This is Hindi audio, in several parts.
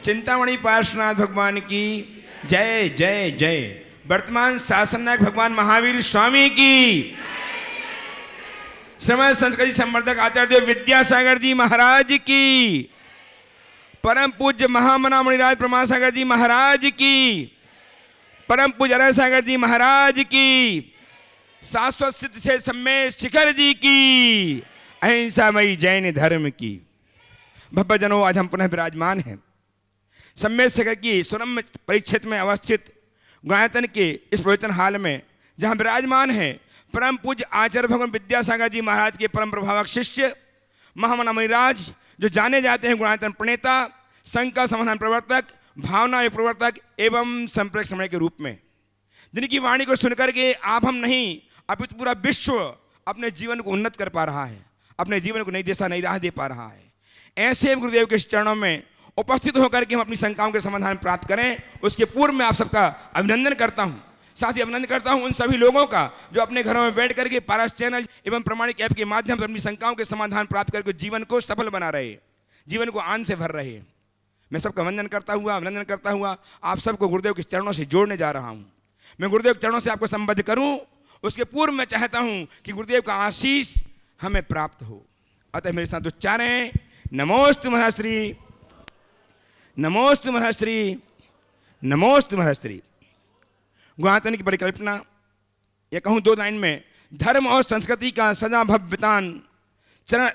चिंतामणि पार्श्वनाथ भगवान की जय जय जय। वर्तमान शासन नायक भगवान महावीर स्वामी की, श्रीमद संस्कृति संवर्धक आचार्य विद्यासागर जी महाराज की, परम पूज्य महामना मुनिराज प्रमाण सागर जी महाराज की, परम पूज्य अरय सागर जी महाराज की, शाश्वत सिद्ध से सम्मेद शिखर जी की, अहिंसामयी जैन धर्म की। भव्यजनों, आज हम पुनः विराजमान हैं सम्मेद शिखर की सुरम्य परिक्षेत्र में अवस्थित गुणायतन के इस प्रवचन हाल में, जहां विराजमान है परम पूज्य आचार्य भगवान विद्यासागर जी महाराज के परम प्रभावक शिष्य महामना मुनिराज, जो जाने जाते हैं गुणायतन प्रणेता, संघ का समाधान प्रवर्तक, भावना प्रवर्तक एवं संप्रेरक समय के रूप में, जिनकी वाणी को सुनकर के आप हम नहीं अपितु पूरा विश्व अपने जीवन को उन्नत कर पा रहा है, अपने जीवन को नई दिशा नई राह दे पा रहा है। ऐसे गुरुदेव के चरणों में उपस्थित होकर के हम अपनी शंकाओं के समाधान प्राप्त करें, उसके पूर्व में आप सबका अभिनंदन करता हूं। साथ ही अभिनंदन करता हूं उन सभी लोगों का जो अपने घरों में बैठ करके पारस चैनल एवं प्रमाणिक ऐप के माध्यम से अपनी शंकाओं के समाधान प्राप्त करके जीवन को सफल बना रहे, जीवन को आनंद से भर रहे। मैं सबका अभिनंदन करता हुआ आप सबको गुरुदेव के चरणों से जोड़ने जा रहा हूं। मैं गुरुदेव के चरणों से आपको संबद्ध करूं, उसके पूर्व मैं चाहता हूं कि गुरुदेव का आशीष हमें प्राप्त हो। अतः मेरे साथ उच्चारें, नमोस्तु महश्री, नमोस्तु महश्री, नमोस्तु महश्री। गुणायतन की परिकल्पना, ये कहूँ दो लाइन में, धर्म और संस्कृति का सदा भव्यतान चरण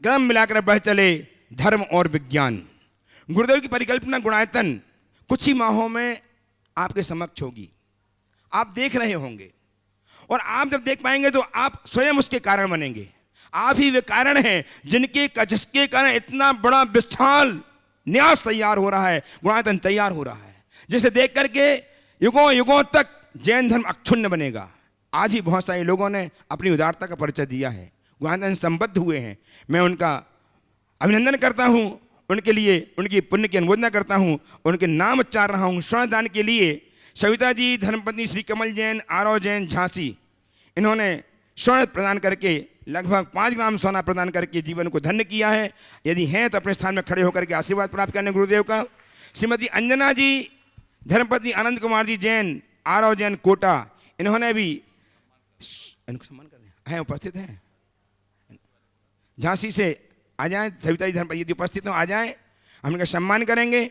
कदम मिलाकर बह चले धर्म और विज्ञान। गुरुदेव की परिकल्पना गुणायतन कुछ ही माहों में आपके समक्ष होगी, आप देख रहे होंगे, और आप जब देख पाएंगे तो आप स्वयं उसके कारण बनेंगे। आप ही वे कारण हैं जिसके कारण इतना बड़ा विशाल न्यास तैयार हो रहा है, गुणायतन तैयार हो रहा है, जिसे देख करके युगों युगों तक जैन धर्म अक्षुण्ण बनेगा। आज ही बहुत सारे लोगों ने अपनी उदारता का परिचय दिया है, गुणायतन संबद्ध हुए हैं। मैं उनका अभिनंदन करता हूं, उनके लिए उनकी पुण्य की अनुमोदना करता हूं, उनके नाम उच्चार रहा हूं। श्रवणदान के लिए सविता जी, धर्मपत्नी श्री कमल जैन, आरव जैन, झांसी, इन्होंने स्वर्ण प्रदान करके लगभग 5 ग्राम सोना प्रदान करके जीवन को धन्य किया है। यदि हैं तो अपने स्थान में खड़े होकर के आशीर्वाद प्राप्त करने गुरुदेव का। श्रीमती अंजना जी, धर्मपत्नी आनंद कुमार जी जैन, आरव जैन, कोटा, इन्होंने भी इनको सम्मान कर दिया है, उपस्थित हैं। झांसी से आ जाएं, सविता जी धर्मपत्नी यदि उपस्थित हो आ जाएं, हम इनका सम्मान करेंगे।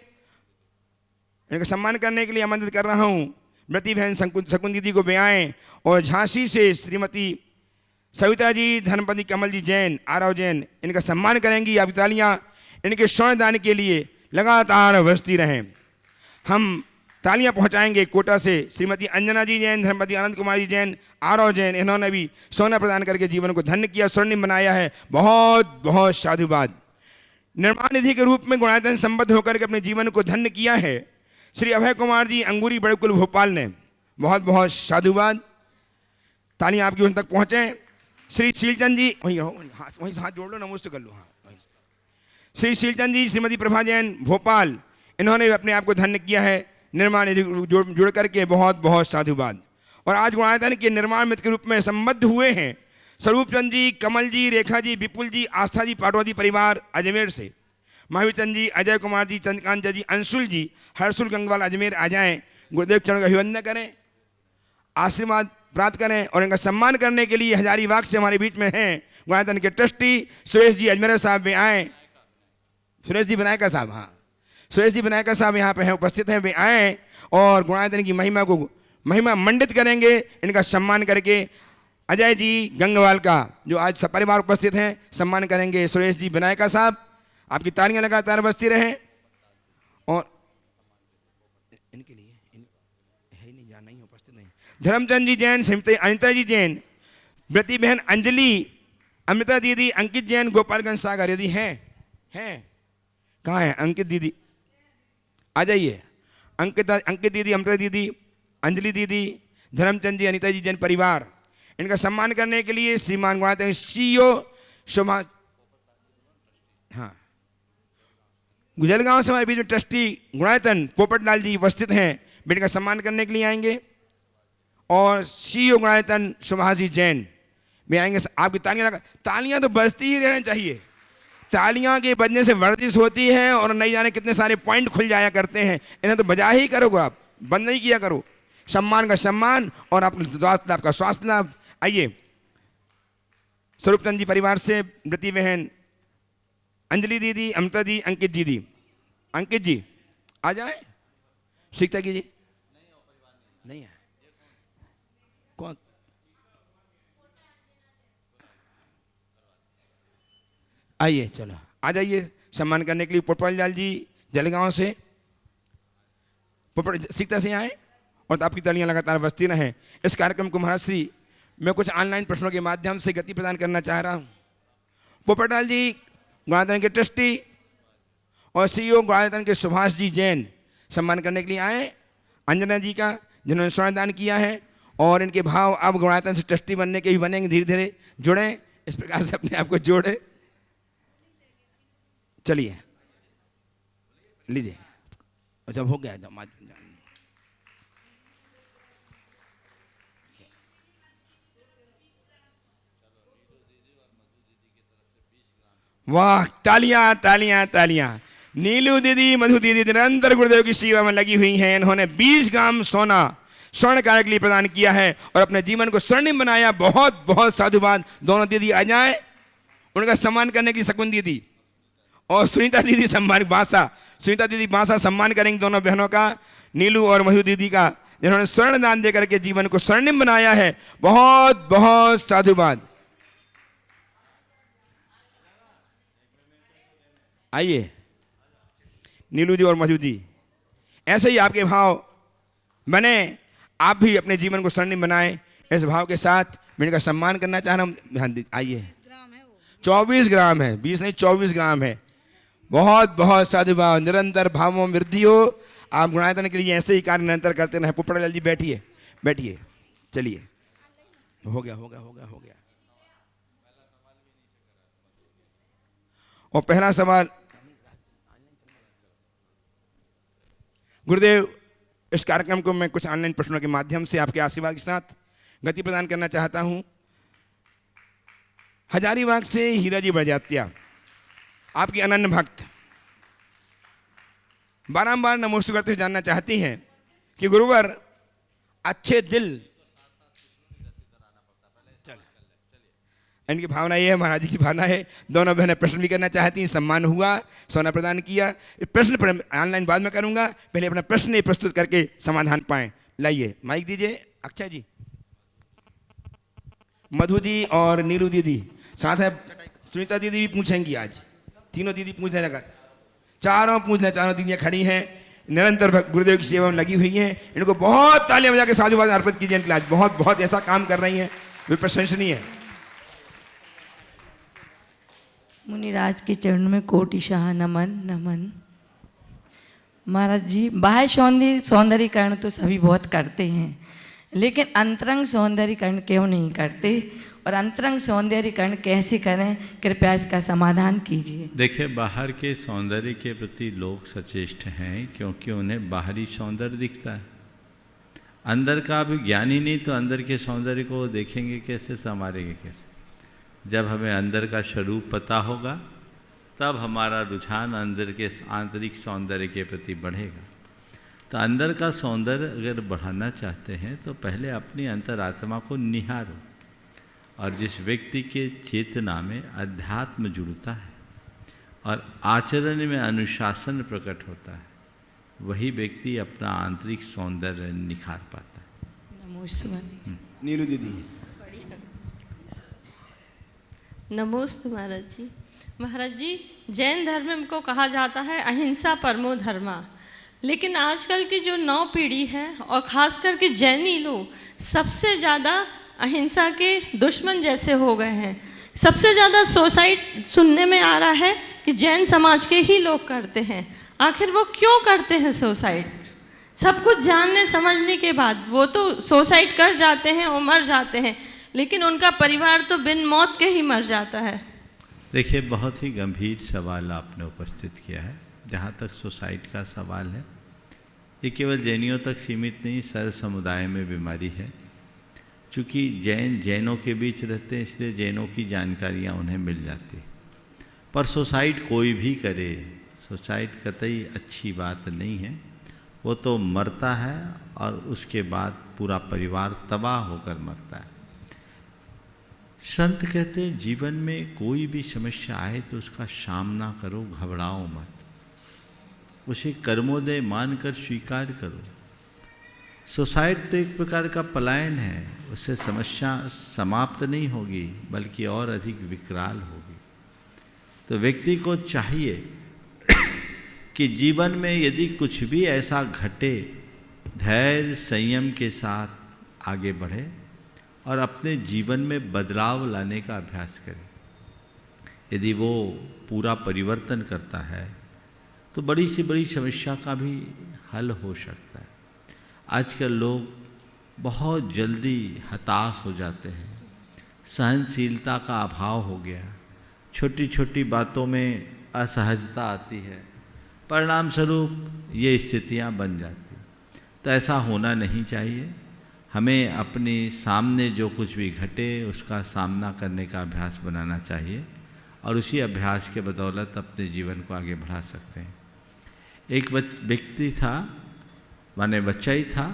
इनका सम्मान करने के लिए आमंत्रित कर रहा हूँ मृति बहन शकुन दीदी को भी आएँ, और झांसी से श्रीमती सविता जी, धर्मपत्नी कमल जी जैन, आरव जैन, इनका सम्मान करेंगी। आप तालियां इनके श्रवणदान के लिए लगातार बजती रहें। हम तालियां पहुंचाएंगे कोटा से श्रीमती अंजना जी जैन, धर्मपति आनंद कुमार जी जैन, आरव जैन, इन्होंने भी सोना प्रदान करके जीवन को धन्य किया, स्वर्णिम बनाया है। बहुत बहुत साधुवाद। निर्माण निधि के रूप में गुणायतन संबद्ध होकर के अपने जीवन को धन्य किया है श्री अभय कुमार जी, अंगूरी बड़कुल भोपाल ने, बहुत बहुत साधुवाद। तालियां आपकी उन तक पहुँचें। श्री शीलचंद जी, वहीं हाथ जोड़ लो, नमस्ते कर लो। हाँ, श्री शीलचंद जी, श्रीमती प्रभा जैन, भोपाल, इन्होंने भी अपने आप को धन्य किया है निर्माण निधि जुड़ करके, बहुत बहुत साधुवाद। और आज गुणायतन के निर्माण मित्र के रूप में संबद्ध हुए हैं स्वरूप चंद जी, कमल जी, रेखा जी, विपुल जी, आस्था जी, पाटवादी परिवार अजमेर से, महावीर चंद जी, अजय कुमार जी, चंद्रकांत जी, अंशुल जी, हर्षुल गंगवाल अजमेर आ जाएं, गुरुदेव चरण का अभिवंदन करें, आशीर्वाद प्राप्त करें। और इनका सम्मान करने के लिए हजारीबाग से हमारे बीच में हैं गुणायतन के ट्रस्टी सुरेश जी अजमेर साहब भी आए। सुरेश जी विनायका साहब, हाँ, सुरेश जी विनायका साहब यहाँ पे हैं, उपस्थित हैं, वे आए और गुणायतन की महिमा मंडित करेंगे। इनका सम्मान करके अजय जी गंगवाल का, जो आज सपरिवार उपस्थित हैं, सम्मान करेंगे सुरेश जी विनायका साहब। आपकी तालियां लगातार बजती रहें। और इनके लिए है नहीं, जाना ही उपस्थित नहीं, धर्मचंद जी जैन, श्रीमती अनिता जी जैन, व्रती बहन अंजलि, अमृता दीदी, अंकित जैन, गोपालगंज सागर, यदि हैं कहाँ हैं अंकित दीदी, आ जाइए। अंकित दीदी, अमृता दीदी, अंजलि दीदी, धर्मचंद जी, अनिता जी जैन परिवार, इनका सम्मान करने के लिए श्रीमान गुणायतन सीईओ शोभा, हाँ, गुजलगांव से हमारे बीच में ट्रस्टी गुणायतन पोपट लाल जी उपस्थित हैं, इनका सम्मान करने के लिए आएंगे। और सीईओ गुणायतन सुभाष जी जैन भी आएंगे। आपकी तालियां तो बजती ही रहना चाहिए, तालियां के बजने से वर्जिश होती है और नहीं जाने कितने सारे पॉइंट खुल जाया करते हैं। इन्हें तो बजा ही करोगे आप, बंद नहीं किया करो। सम्मान का सम्मान और आपका स्वास्थ्य लाभ। आइए, स्वरूपचंद जी परिवार से वृति बहन, अंजलि दीदी, अमृता दी, अंकित दीदी। अंकित जी आ जाए। शिक्षा की जी नहीं है कौन? आइए, चलो आ जाइए सम्मान करने के लिए। पोपट लाल जी जलगांव से, पोपट सीखता से आए और तो आपकी तालियां लगातार बजती रहें। इस कार्यक्रम को महाराज श्री मैं कुछ ऑनलाइन प्रश्नों के माध्यम से गति प्रदान करना चाह रहा हूँ। पोपटलाल जी गुणायतन के ट्रस्टी और सीईओ गुणायतन के सुभाष जी जैन सम्मान करने के लिए आए। अंजना जी का, जिन्होंने स्वर्ण किया है, और इनके भाव अब गुणायतन से ट्रस्टी बनने के भी बनेंगे, धीरे धीरे जुड़ें, इस प्रकार से अपने आप को जोड़े। चलिए लीजिए, जब हो गया जब वाह, तालियां तालियां तालियां। नीलू दीदी, मधु दीदी निरंतर गुरुदेव की सेवा में लगी हुई हैं। इन्होंने 20 ग्राम सोना स्वर्ण कार्य के लिए प्रदान किया है और अपने जीवन को स्वर्णिम बनाया। बहुत बहुत साधुवाद। दोनों दीदी आ जाएं, उनका सम्मान करने की शकुन दीदी और सुनीता दीदी सम्मान बांसा, सुनीता दीदी बांसा सम्मान करेंगे दोनों बहनों का, नीलू और मधु दीदी का, जिन्होंने स्वर्ण दान देकर के जीवन को स्वर्णिम बनाया है। बहुत बहुत साधुवाद। आइए नीलू जी और मधु जी, ऐसे ही आपके भाव बने, आप भी अपने जीवन को स्वर्णिम बनाएं। इस भाव के साथ मैं इनका सम्मान करना चाह रहा हूँ। आइए, 24 ग्राम है, 20 नहीं 24 ग्राम है। बहुत बहुत साधुभाव। निरंतर भावों में वृद्धि हो। आप गुणायतन के लिए ऐसे ही कार्य निरंतर करते रहें। पोपटलाल जी बैठिए, बैठिए, चलिए, हो गया हो गया हो गया हो गया। और पहला सवाल गुरुदेव, इस कार्यक्रम को मैं कुछ ऑनलाइन प्रश्नों के माध्यम से आपके आशीर्वाद के साथ गति प्रदान करना चाहता हूं। हजारीबाग से हीरा जी बड़जात्या, आपकी अनन्य भक्त, बारंबार नमोस्तु करते हुए जानना चाहती हैं कि गुरुवर अच्छे दिल, इनकी भावना ये है, महाराज जी की भावना है। दोनों बहनें प्रश्न भी करना चाहती हैं। सम्मान हुआ, सोना प्रदान किया। प्रश्न पर ऑनलाइन बाद में करूंगा, पहले अपना प्रश्न प्रस्तुत करके समाधान पाएं। लाइए माइक दीजिए। अक्षय जी, मधु जी और नीलू दीदी, साथ है सुनीता दीदी भी पूछेंगी। आज तीनों दीदी पूछने लगा, चारों पूछ रहे, चारों दीदियाँ खड़ी हैं, निरंतर गुरुदेव की सेवा में लगी हुई हैं। इनको बहुत तालियां बजा के साधुवाद अर्पित कीजिए इनके लिए। आज बहुत बहुत ऐसा काम कर रही हैं, वे प्रशंसनीय है। मुनिराज के चरणों में कोटिशाह नमन नमन। महाराज जी, बाह्य सौंदर्यीकरण तो सभी बहुत करते हैं, लेकिन अंतरंग सौंदर्यीकरण क्यों नहीं करते, और अंतरंग सौंदर्यीकरण कैसे करें, कृपया इसका समाधान कीजिए। देखिए, बाहर के सौंदर्य के प्रति लोग सचेष्ट हैं क्योंकि उन्हें बाहरी सौंदर्य दिखता है। अंदर का अब ज्ञान ही नहीं तो अंदर के सौंदर्य को देखेंगे कैसे, संवारेंगे कैसे। जब हमें अंदर का स्वरूप पता होगा तब हमारा रुझान अंदर के आंतरिक सौंदर्य के प्रति बढ़ेगा। तो अंदर का सौंदर्य अगर बढ़ाना चाहते हैं तो पहले अपनी अंतरात्मा को निहारो, और जिस व्यक्ति के चेतना में अध्यात्म जुड़ता है और आचरण में अनुशासन प्रकट होता है, वही व्यक्ति अपना आंतरिक सौंदर्य निखार पाता है। नमोस्तु नीलू दीदी। नमोस्तु महाराज जी। महाराज जी, जैन धर्म में को कहा जाता है अहिंसा परमो धर्मा, लेकिन आजकल की जो नव पीढ़ी है और ख़ास करके जैनी लोग सबसे ज़्यादा अहिंसा के दुश्मन जैसे हो गए हैं। सबसे ज़्यादा सुसाइड सुनने में आ रहा है कि जैन समाज के ही लोग करते हैं। आखिर वो क्यों करते हैं सुसाइड? सब कुछ जानने समझने के बाद वो तो सुसाइड कर जाते हैं और मर जाते हैं, लेकिन उनका परिवार तो बिन मौत के ही मर जाता है। देखिए, बहुत ही गंभीर सवाल आपने उपस्थित किया है। जहाँ तक सुसाइड का सवाल है, ये केवल जैनियों तक सीमित नहीं, सर्व समुदाय में बीमारी है। चूँकि जैनों के बीच रहते हैं, इसलिए जैनों की जानकारियाँ उन्हें मिल जाती है। पर सुसाइड कोई भी करे, सुसाइड कतई अच्छी बात नहीं है। वो तो मरता है और उसके बाद पूरा परिवार तबाह होकर मरता है। संत कहते हैं जीवन में कोई भी समस्या आए तो उसका सामना करो, घबराओ मत, उसे कर्मोदय मानकर स्वीकार करो। सुसाइड तो एक प्रकार का पलायन है, उससे समस्या समाप्त नहीं होगी बल्कि और अधिक विकराल होगी। तो व्यक्ति को चाहिए कि जीवन में यदि कुछ भी ऐसा घटे, धैर्य संयम के साथ आगे बढ़े और अपने जीवन में बदलाव लाने का अभ्यास करे। यदि वो पूरा परिवर्तन करता है तो बड़ी से बड़ी समस्या का भी हल हो सकता है। आजकल लोग बहुत जल्दी हताश हो जाते हैं, सहनशीलता का अभाव हो गया, छोटी छोटी बातों में असहजता आती है, परिणाम स्वरूप ये स्थितियां बन जाती। तो ऐसा होना नहीं चाहिए। हमें अपने सामने जो कुछ भी घटे उसका सामना करने का अभ्यास बनाना चाहिए और उसी अभ्यास के बदौलत अपने जीवन को आगे बढ़ा सकते हैं। एक व्यक्ति था, माने बच्चा ही था,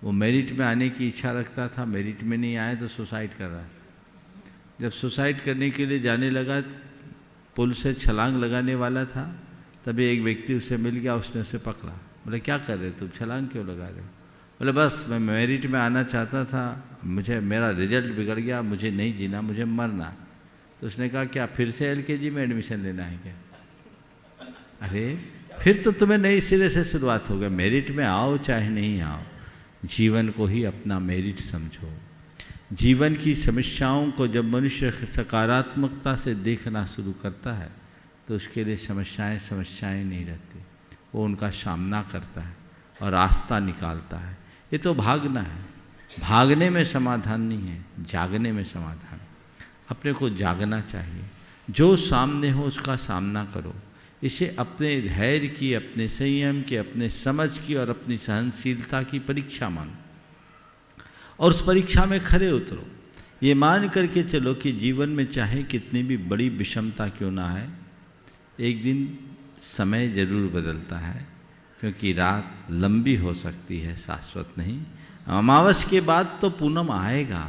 वो मेरिट में आने की इच्छा रखता था, मेरिट में नहीं आया तो सुसाइड कर रहा था। जब सुसाइड करने के लिए जाने लगा, पुल से छलांग लगाने वाला था, तभी एक व्यक्ति उससे मिल गया, उसने उसे पकड़ा। बोले क्या कर रहे तुम, छलांग क्यों लगा रहे हो? बोले बस मैं मेरिट में आना चाहता था, मुझे मेरा रिजल्ट बिगड़ गया, मुझे नहीं जीना, मुझे मरना। तो उसने कहा क्या फिर से एलकेजी में एडमिशन लेना है क्या? अरे फिर तो तुम्हें नई सिरे से शुरुआत होगा। मेरिट में आओ चाहे नहीं आओ, जीवन को ही अपना मेरिट समझो। जीवन की समस्याओं को जब मनुष्य सकारात्मकता से देखना शुरू करता है तो उसके लिए समस्याएं नहीं रहती, वो उनका सामना करता है और रास्ता निकालता है। ये तो भागना है, भागने में समाधान नहीं है, जागने में समाधान। अपने को जागना चाहिए, जो सामने हो उसका सामना करो। इसे अपने धैर्य की, अपने संयम की, अपने समझ की और अपनी सहनशीलता की परीक्षा मानो और उस परीक्षा में खरे उतरो। ये मान करके चलो कि जीवन में चाहे कितनी भी बड़ी विषमता क्यों ना है, एक दिन समय जरूर बदलता है, क्योंकि रात लंबी हो सकती है, शाश्वत नहीं। अमावस के बाद तो पूनम आएगा,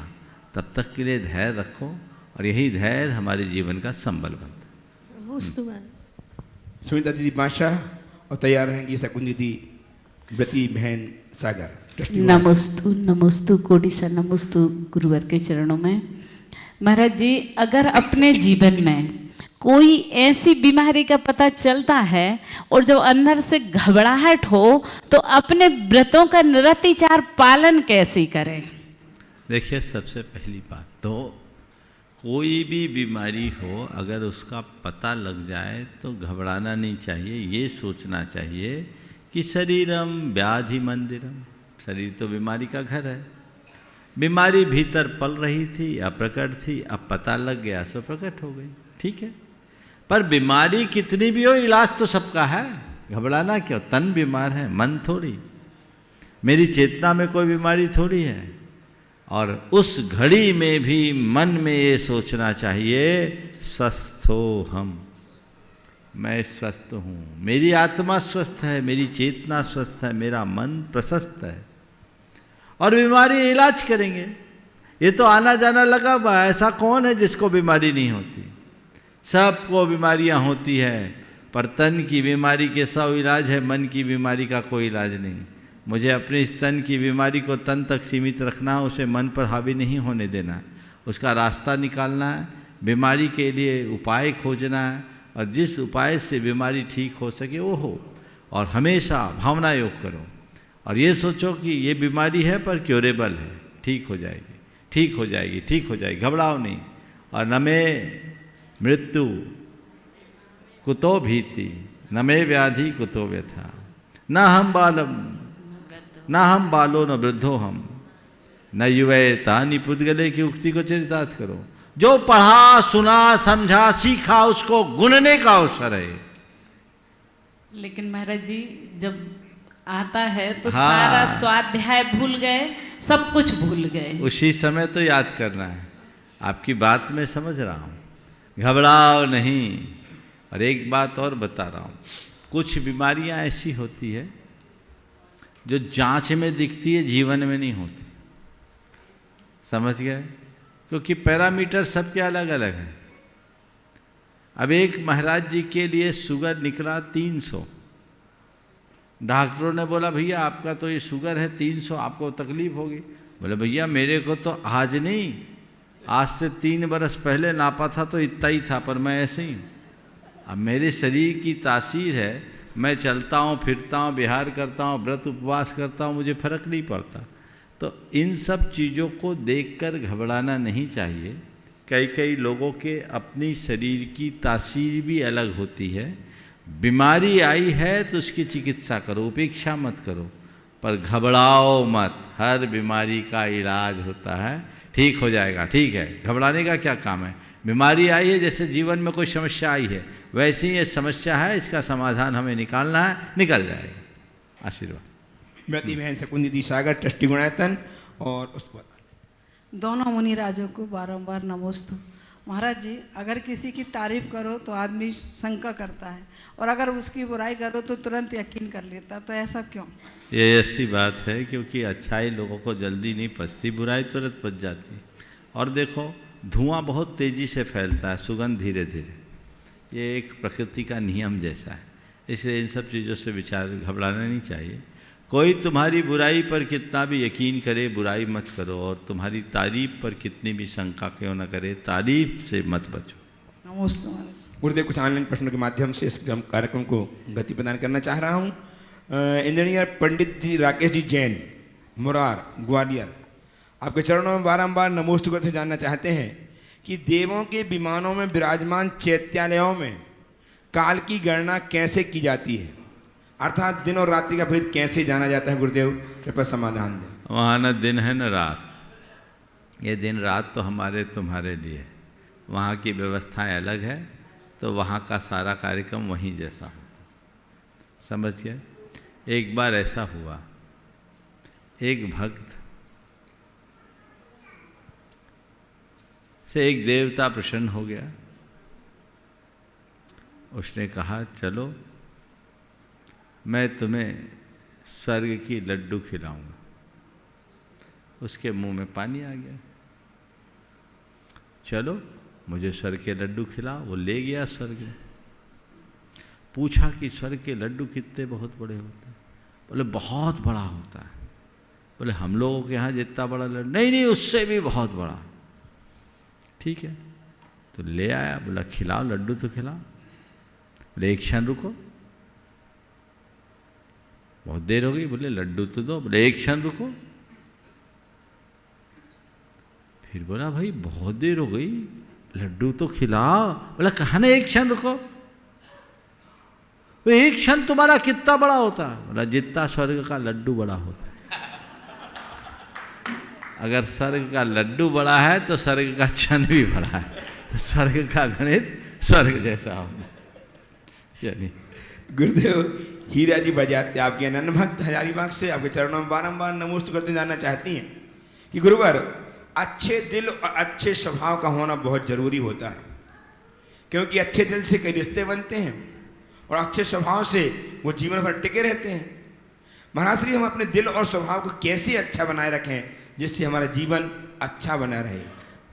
तब तक के लिए धैर्य रखो और यही धैर्य हमारे जीवन का संबल बनता है। सुनीता दीदी बादशाह और तैयार रहेंगी शकुन दीदी, व्रती बहन सागर। नमोस्तु नमोस्तु कोटिसा नमोस्तु गुरुवर के चरणों में। महाराज जी, अगर अपने जीवन में कोई ऐसी बीमारी का पता चलता है और जो अंदर से घबराहट हो तो अपने व्रतों का निरतिचार पालन कैसे करें? देखिए, सबसे पहली बात तो कोई भी बीमारी हो अगर उसका पता लग जाए तो घबराना नहीं चाहिए। ये सोचना चाहिए कि शरीरम व्याधि मंदिरम, शरीर तो बीमारी का घर है। बीमारी भीतर पल रही थी, अप्रकट थी, अब पता लग गया सो प्रकट हो गई, ठीक है। पर बीमारी कितनी भी हो, इलाज तो सबका है, घबराना क्यों? तन बीमार है, मन थोड़ी। मेरी चेतना में कोई बीमारी थोड़ी है। और उस घड़ी में भी मन में ये सोचना चाहिए, स्वस्थ हो हम, मैं स्वस्थ हूँ, मेरी आत्मा स्वस्थ है, मेरी चेतना स्वस्थ है, मेरा मन प्रशस्त है। और बीमारी इलाज करेंगे। ये तो आना जाना लगा हुआ है, ऐसा कौन है जिसको बीमारी नहीं होती? सबको बीमारियां होती है, पर तन की बीमारी के 100 इलाज है, मन की बीमारी का कोई इलाज नहीं। मुझे अपने इस तन की बीमारी को तन तक सीमित रखना, उसे मन पर हावी नहीं होने देना, उसका रास्ता निकालना है, बीमारी के लिए उपाय खोजना है और जिस उपाय से बीमारी ठीक हो सके वो हो। और हमेशा भावना योग करो और ये सोचो कि ये बीमारी है पर क्योरेबल है, ठीक हो जाएगी, ठीक हो जाएगी, ठीक हो जाएगी, घबराओ नहीं। और न में मृत्यु कुतो भीति, न में व्याधि कुतो व्यथा, न हम बालो न वृद्धो हम, न युवे तानि पुद्गले की उक्ति को चरितार्थ करो। जो पढ़ा सुना समझा सीखा उसको गुनने का अवसर है। लेकिन महाराज जी, जब आता है तो सारा स्वाध्याय भूल गए, सब कुछ भूल गए। उसी समय तो याद करना है। आपकी बात मैं समझ रहा हूँ, घबराओ नहीं। और एक बात और बता रहा हूँ, कुछ बीमारियाँ ऐसी होती है जो जांच में दिखती है, जीवन में नहीं होती। समझ गए? क्योंकि पैरामीटर सबके अलग अलग हैं। अब एक महाराज जी के लिए शुगर निकला 300। डॉक्टरों ने बोला भैया आपका तो ये शुगर है 300, आपको तकलीफ होगी। बोले भैया मेरे को तो आज नहीं, आज से 3 बरस पहले नापा था तो इतना ही था, पर मैं ऐसे ही। अब मेरे शरीर की तासीर है, मैं चलता हूँ, फिरता हूँ, विहार करता हूँ, व्रत उपवास करता हूँ, मुझे फर्क नहीं पड़ता। तो इन सब चीज़ों को देखकर घबराना नहीं चाहिए। कई कई लोगों के अपनी शरीर की तासीर भी अलग होती है। बीमारी आई है तो उसकी चिकित्सा करो, उपेक्षा मत करो, पर घबराओ मत। हर बीमारी का इलाज होता है, ठीक हो जाएगा। ठीक है, घबराने का क्या काम है? बीमारी आई है, जैसे जीवन में कोई समस्या आई है वैसे ही ये समस्या है, इसका समाधान हमें निकालना है, निकल जाएगा। आशीर्वाद। मृति बहन शकुंदी सागर ट्रस्टी गुणायतन और उस पर दोनों मुनि राजों को बारंबार नमोस्तु। महाराज जी, अगर किसी की तारीफ करो तो आदमी शंका करता है, और अगर उसकी बुराई करो तो तुरंत यकीन कर लेता, तो ऐसा क्यों? ये ऐसी बात है क्योंकि अच्छाई लोगों को जल्दी नहीं पचती, बुराई तुरंत पच जाती। और देखो धुआं बहुत तेज़ी से फैलता है, सुगंध धीरे धीरे। ये एक प्रकृति का नियम जैसा है, इसलिए इन सब चीज़ों से विचार घबराना नहीं चाहिए। कोई तुम्हारी बुराई पर कितना भी यकीन करे, बुराई मत करो, और तुम्हारी तारीफ पर कितनी भी शंका क्यों न करे, तारीफ से मत बचो। नमोस्तु महाराज। गुरुदेव, कुछ ऑनलाइन प्रश्नों के माध्यम से इस कार्यक्रम को गति प्रदान करना चाह रहा हूँ। इंजीनियर पंडित जी राकेश जी जैन, मुरार, ग्वालियर, आपके चरणों में बारंबार नमोस्तु करते जानना चाहते हैं कि देवों के विमानों में विराजमान चैत्यालयों में काल की गणना कैसे की जाती है, अर्थात दिन और रात्रि का भेद कैसे जाना जाता है? गुरुदेव कृपया समाधान दें। वहाँ न दिन है न रात। ये दिन रात तो हमारे तुम्हारे लिए, वहाँ की व्यवस्थाएं अलग है, तो वहाँ का सारा कार्यक्रम वहीं जैसा होता। समझ गए? एक बार ऐसा हुआ, एक भक्त से एक देवता प्रसन्न हो गया। उसने कहा चलो मैं तुम्हें स्वर्ग की लड्डू खिलाऊंगा। उसके मुंह में पानी आ गया। चलो मुझे स्वर्ग के लड्डू खिलाओ। वो ले गया स्वर्ग में। पूछा कि स्वर्ग के लड्डू कितने बहुत बड़े होते हैं? बोले बहुत बड़ा होता है। बोले हम लोगों के यहाँ जितना बड़ा लड्डू? नहीं नहीं, उससे भी बहुत बड़ा। ठीक है, तो ले आया। बोला खिलाओ लड्डू तो खिलाओ। बोले एक क्षण रुको। बहुत देर हो गई। बोले लड्डू तो दो। बोले एक क्षण रुको। फिर बोला भाई बहुत देर हो गई, लड्डू तो खिलाओ। बोला कहा ना एक क्षण रुको। एक क्षण तुम्हारा कितना बड़ा होता? बोला जितना स्वर्ग का लड्डू बड़ा होता है। अगर स्वर्ग का लड्डू बड़ा है तो स्वर्ग का क्षण भी बड़ा है, तो स्वर्ग का गणित स्वर्ग जैसा होता। चलिए। गुरुदेव हीरा जी बजाते आपके अनन्य भक्त हजारीबाग से आपके चरणों में बारंबार नमोस्तु करते जानना चाहती हैं कि गुरुवर, अच्छे दिल और अच्छे स्वभाव का होना बहुत जरूरी होता है, क्योंकि अच्छे दिल से कई रिश्ते बनते हैं और अच्छे स्वभाव से वो जीवन भर टिके रहते हैं। महाराज श्री, हम अपने दिल और स्वभाव को कैसे अच्छा बनाए रखें जिससे हमारा जीवन अच्छा बना रहे?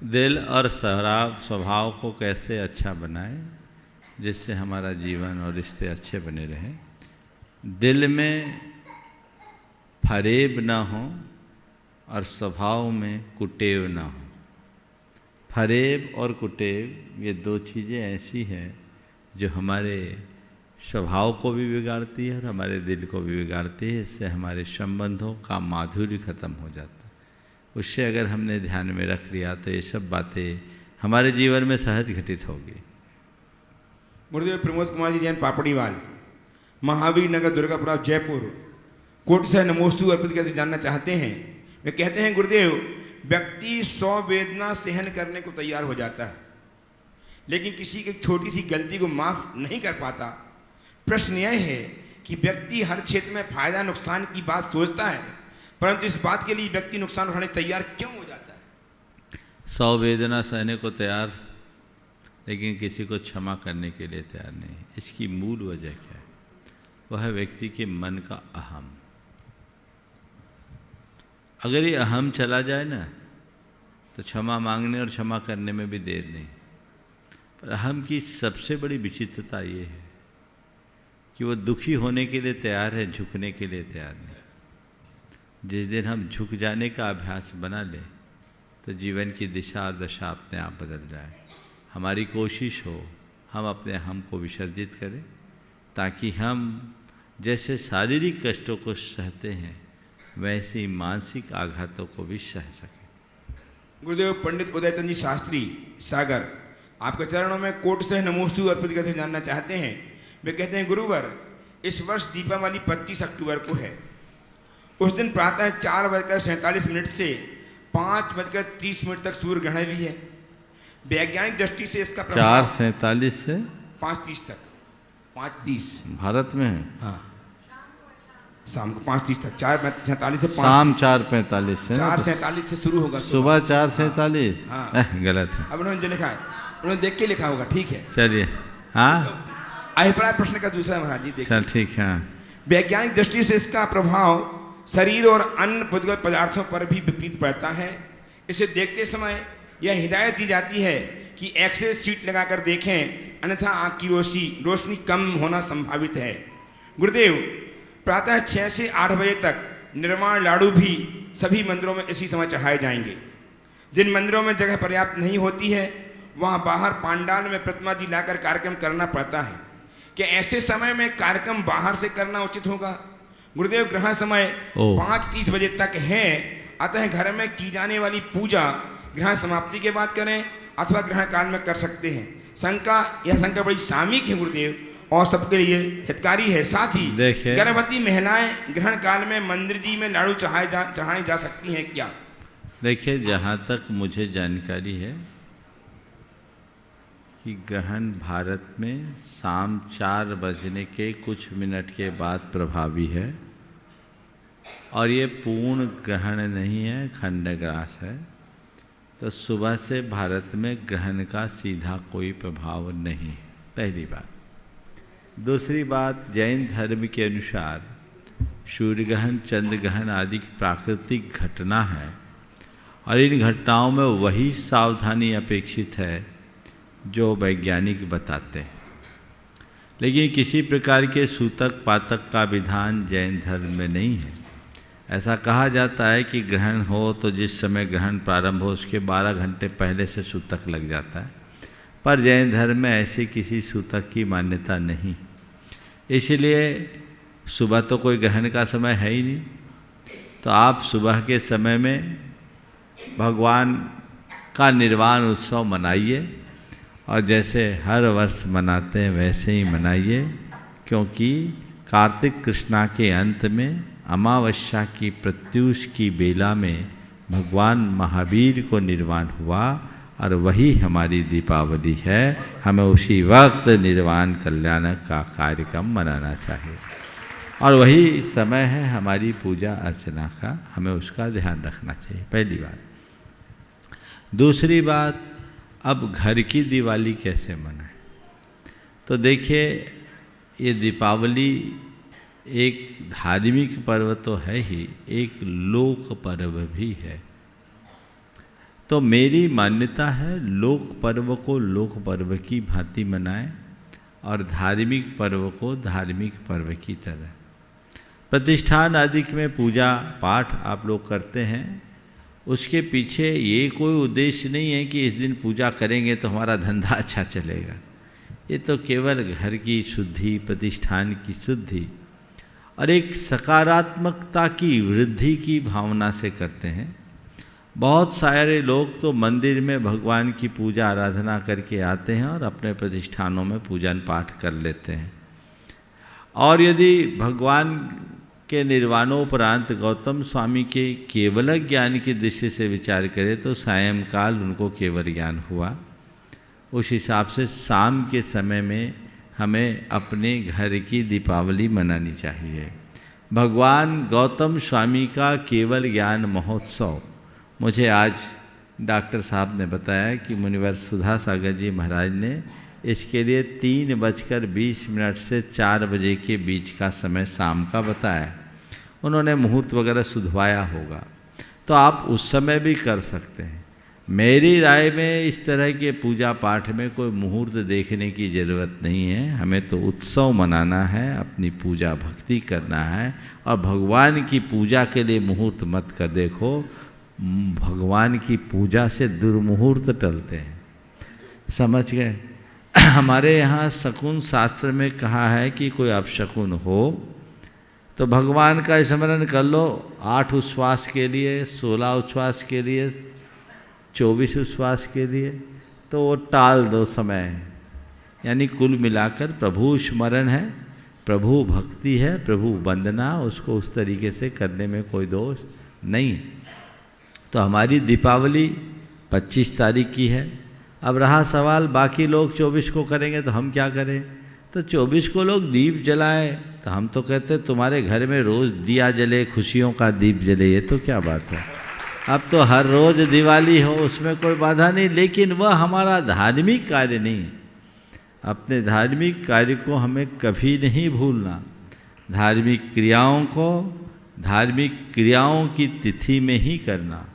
दिल और स्वभाव को कैसे अच्छा बनाए जिससे हमारा जीवन और रिश्ते अच्छे बने रहें? दिल में फरेब ना हो और स्वभाव में कुटेव ना हो। फरेब और कुटेव ये दो चीज़ें ऐसी हैं जो हमारे स्वभाव को भी बिगाड़ती है और हमारे दिल को भी बिगाड़ती है। इससे हमारे संबंधों का माधुर्य खत्म हो जाता है। उससे अगर हमने ध्यान में रख लिया तो ये सब बातें हमारे जीवन में सहज घटित होगी। गुरुदेव प्रमोद कुमार जी जैन पापड़ीवाल, महावीर नगर, दुर्गापुरा, जयपुर, कोटि से नमोस्तु अर्पित करके जानना चाहते हैं। वे कहते हैं गुरुदेव, व्यक्ति 100 वेदना सहन करने को तैयार हो जाता है, लेकिन किसी की छोटी सी गलती को माफ नहीं कर पाता। प्रश्न यह है कि व्यक्ति हर क्षेत्र में फायदा नुकसान की बात सोचता है, परंतु इस बात के लिए व्यक्ति नुकसान उठाने तैयार क्यों हो जाता है? 100 वेदना सहने को तैयार लेकिन किसी को क्षमा करने के लिए तैयार नहीं। इसकी मूल वजह क्या है? वह है व्यक्ति के मन का अहम। अगर ये अहम चला जाए ना तो क्षमा मांगने और क्षमा करने में भी देर नहीं। पर अहम की सबसे बड़ी विचित्रता ये है कि वो दुखी होने के लिए तैयार है, झुकने के लिए तैयार नहीं। जिस दिन हम झुक जाने का अभ्यास बना लें तो जीवन की दिशा और दशा अपने आप बदल जाए। हमारी कोशिश हो हम अपने अहम को विसर्जित करें, ताकि हम जैसे शारीरिक कष्टों को सहते हैं वैसे ही मानसिक आघातों को भी सह सकें। गुरुदेव पंडित उदयचंद जी शास्त्री सागर आपके चरणों में कोट से नमोस्तु अर्पित करके जानना चाहते हैं। वे कहते हैं, गुरुवर, इस वर्ष दीपावली 25 अक्टूबर को है। उस दिन प्रातः 4:47 से 5:30 तक सूर्य ग्रहण भी है। वैज्ञानिक दृष्टि से इसका प्रभाव 4:47 से 5:30 तक, 5:30 भारत में है। हाँ, शाम को 5:30 तक, 4:47 से 5, शाम 4:45 से 4:47 से शुरू होगा। सुबह 4:47। हाँ। गलत है। अब उन्होंने जो लिखा है उन्होंने देख के लिखा होगा, ठीक है। चलिए, हाँ, अभिप्राय प्रश्न का दूसरा महाराज जी देखिए। चल ठीक है। वैज्ञानिक दृष्टि से इसका प्रभाव शरीर और अन्य पुष्कल पदार्थों पर भी विपरीत पड़ता है। इसे देखते समय यह हिदायत दी जाती है कि एक्सरे शीट लगाकर देखें, अन्यथा आँख की रोशनी कम होना संभावित है। गुरुदेव, प्रातः 6 से 8 बजे तक निर्वाण लाडू भी सभी मंदिरों में इसी समय चढ़ाए जाएंगे। जिन मंदिरों में जगह पर्याप्त नहीं होती है वहाँ बाहर पांडाल में प्रतिमा जी लाकर कार्यक्रम करना पड़ता है। क्या ऐसे समय में कार्यक्रम बाहर से करना उचित होगा? गुरुदेव, ग्रहण समय 5:30 बजे तक है, अतः घर में की जाने वाली पूजा ग्रहण समाप्ति के बाद करें अथवा ग्रहण काल में कर सकते हैं। यह शंका बड़ी सामयिक है गुरुदेव और सबके लिए हितकारी है। साथ ही गर्भवती महिलाएं ग्रहण काल में मंदिर जी में लाडू चढ़ाई जा सकती हैं क्या? देखिए, जहाँ तक मुझे जानकारी है कि ग्रहण भारत में शाम 4 बजने के कुछ मिनट के बाद प्रभावी है और ये पूर्ण ग्रहण नहीं है, खंडग्रास है। तो सुबह से भारत में ग्रहण का सीधा कोई प्रभाव नहीं है, पहली बात। दूसरी बात, जैन धर्म के अनुसार सूर्य ग्रहण, चंद्र ग्रहण आदि प्राकृतिक घटना है और इन घटनाओं में वही सावधानी अपेक्षित है जो वैज्ञानिक बताते हैं। लेकिन किसी प्रकार के सूतक पातक का विधान जैन धर्म में नहीं है। ऐसा कहा जाता है कि ग्रहण हो तो जिस समय ग्रहण प्रारंभ हो उसके 12 घंटे पहले से सूतक लग जाता है, पर जैन धर्म में ऐसी किसी सूतक की मान्यता नहीं। इसलिए सुबह तो कोई ग्रहण का समय है ही नहीं, तो आप सुबह के समय में भगवान का निर्वाण उत्सव मनाइए और जैसे हर वर्ष मनाते हैं वैसे ही मनाइए, क्योंकि कार्तिक कृष्णा के अंत में अमावस्या की प्रत्यूष की बेला में भगवान महावीर को निर्वाण हुआ और वही हमारी दीपावली है। हमें उसी वक्त निर्वाण कल्याण का कार्यक्रम मनाना चाहिए और वही समय है हमारी पूजा अर्चना का, हमें उसका ध्यान रखना चाहिए, पहली बात। दूसरी बात, अब घर की दिवाली कैसे मनाएं? तो देखिए, ये दीपावली एक धार्मिक पर्व तो है ही, एक लोक पर्व भी है। तो मेरी मान्यता है लोक पर्व को लोक पर्व की भांति मनाएं और धार्मिक पर्व को धार्मिक पर्व की तरह। प्रतिष्ठान आदि में पूजा पाठ आप लोग करते हैं, उसके पीछे ये कोई उद्देश्य नहीं है कि इस दिन पूजा करेंगे तो हमारा धंधा अच्छा चलेगा। ये तो केवल घर की शुद्धि, प्रतिष्ठान की शुद्धि और एक सकारात्मकता की वृद्धि की भावना से करते हैं। बहुत सारे लोग तो मंदिर में भगवान की पूजा आराधना करके आते हैं और अपने प्रतिष्ठानों में पूजन पाठ कर लेते हैं। और यदि भगवान के निर्वाणोपरांत गौतम स्वामी के केवल ज्ञान की दृष्टि से विचार करें तो सायंकाल उनको केवल ज्ञान हुआ। उस हिसाब से शाम के समय में हमें अपने घर की दीपावली मनानी चाहिए। भगवान गौतम स्वामी का केवल ज्ञान महोत्सव मुझे आज डॉक्टर साहब ने बताया कि मुनिवर सुधा सागर जी महाराज ने इसके लिए 3:20 से 4 बजे के बीच का समय शाम का बताया। उन्होंने मुहूर्त वगैरह सुधवाया होगा, तो आप उस समय भी कर सकते हैं। मेरी राय में इस तरह के पूजा पाठ में कोई मुहूर्त देखने की ज़रूरत नहीं है। हमें तो उत्सव मनाना है, अपनी पूजा भक्ति करना है, और भगवान की पूजा के लिए मुहूर्त मत कर देखो। भगवान की पूजा से दुर्मुहूर्त टलते हैं, समझ गए। हमारे यहाँ शकुन शास्त्र में कहा है कि कोई अपशकुन हो तो भगवान का स्मरण कर लो 8 उच्छ्वास के लिए, 16 उच्छ्वास के लिए, 24 उच्छ्वास के लिए, तो वो टाल दो समय। यानी कुल मिलाकर प्रभु स्मरण है, प्रभु भक्ति है, प्रभु वंदना, उसको उस तरीके से करने में कोई दोष नहीं। तो हमारी दीपावली 25 तारीख की है। अब रहा सवाल बाकी लोग 24 को करेंगे तो हम क्या करें। तो 24 को लोग दीप जलाए, तो हम तो कहते तुम्हारे घर में रोज़ दिया जले, खुशियों का दीप जले, ये तो क्या बात है। अब तो हर रोज़ दिवाली हो, उसमें कोई बाधा नहीं, लेकिन वह हमारा धार्मिक कार्य नहीं। अपने धार्मिक कार्य को हमें कभी नहीं भूलना। धार्मिक क्रियाओं को धार्मिक क्रियाओं की तिथि में ही करना।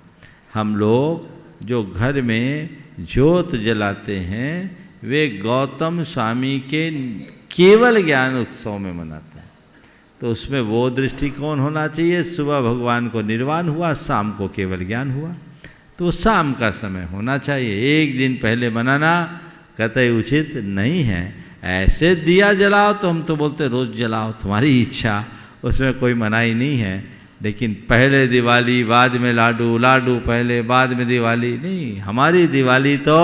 हम लोग जो घर में ज्योत जलाते हैं वे गौतम स्वामी के केवल ज्ञान उत्सव में मनाते हैं। तो उसमें वो दृष्टिकोण होना चाहिए, सुबह भगवान को निर्वाण हुआ, शाम को केवल ज्ञान हुआ, तो शाम का समय होना चाहिए। एक दिन पहले मनाना कतई उचित नहीं है। ऐसे दिया जलाओ तो हम तो बोलते रोज़ जलाओ, तुम्हारी इच्छा, उसमें कोई मनाही नहीं है। लेकिन पहले दिवाली बाद में लाडू, लाडू पहले बाद में दिवाली नहीं। हमारी दिवाली तो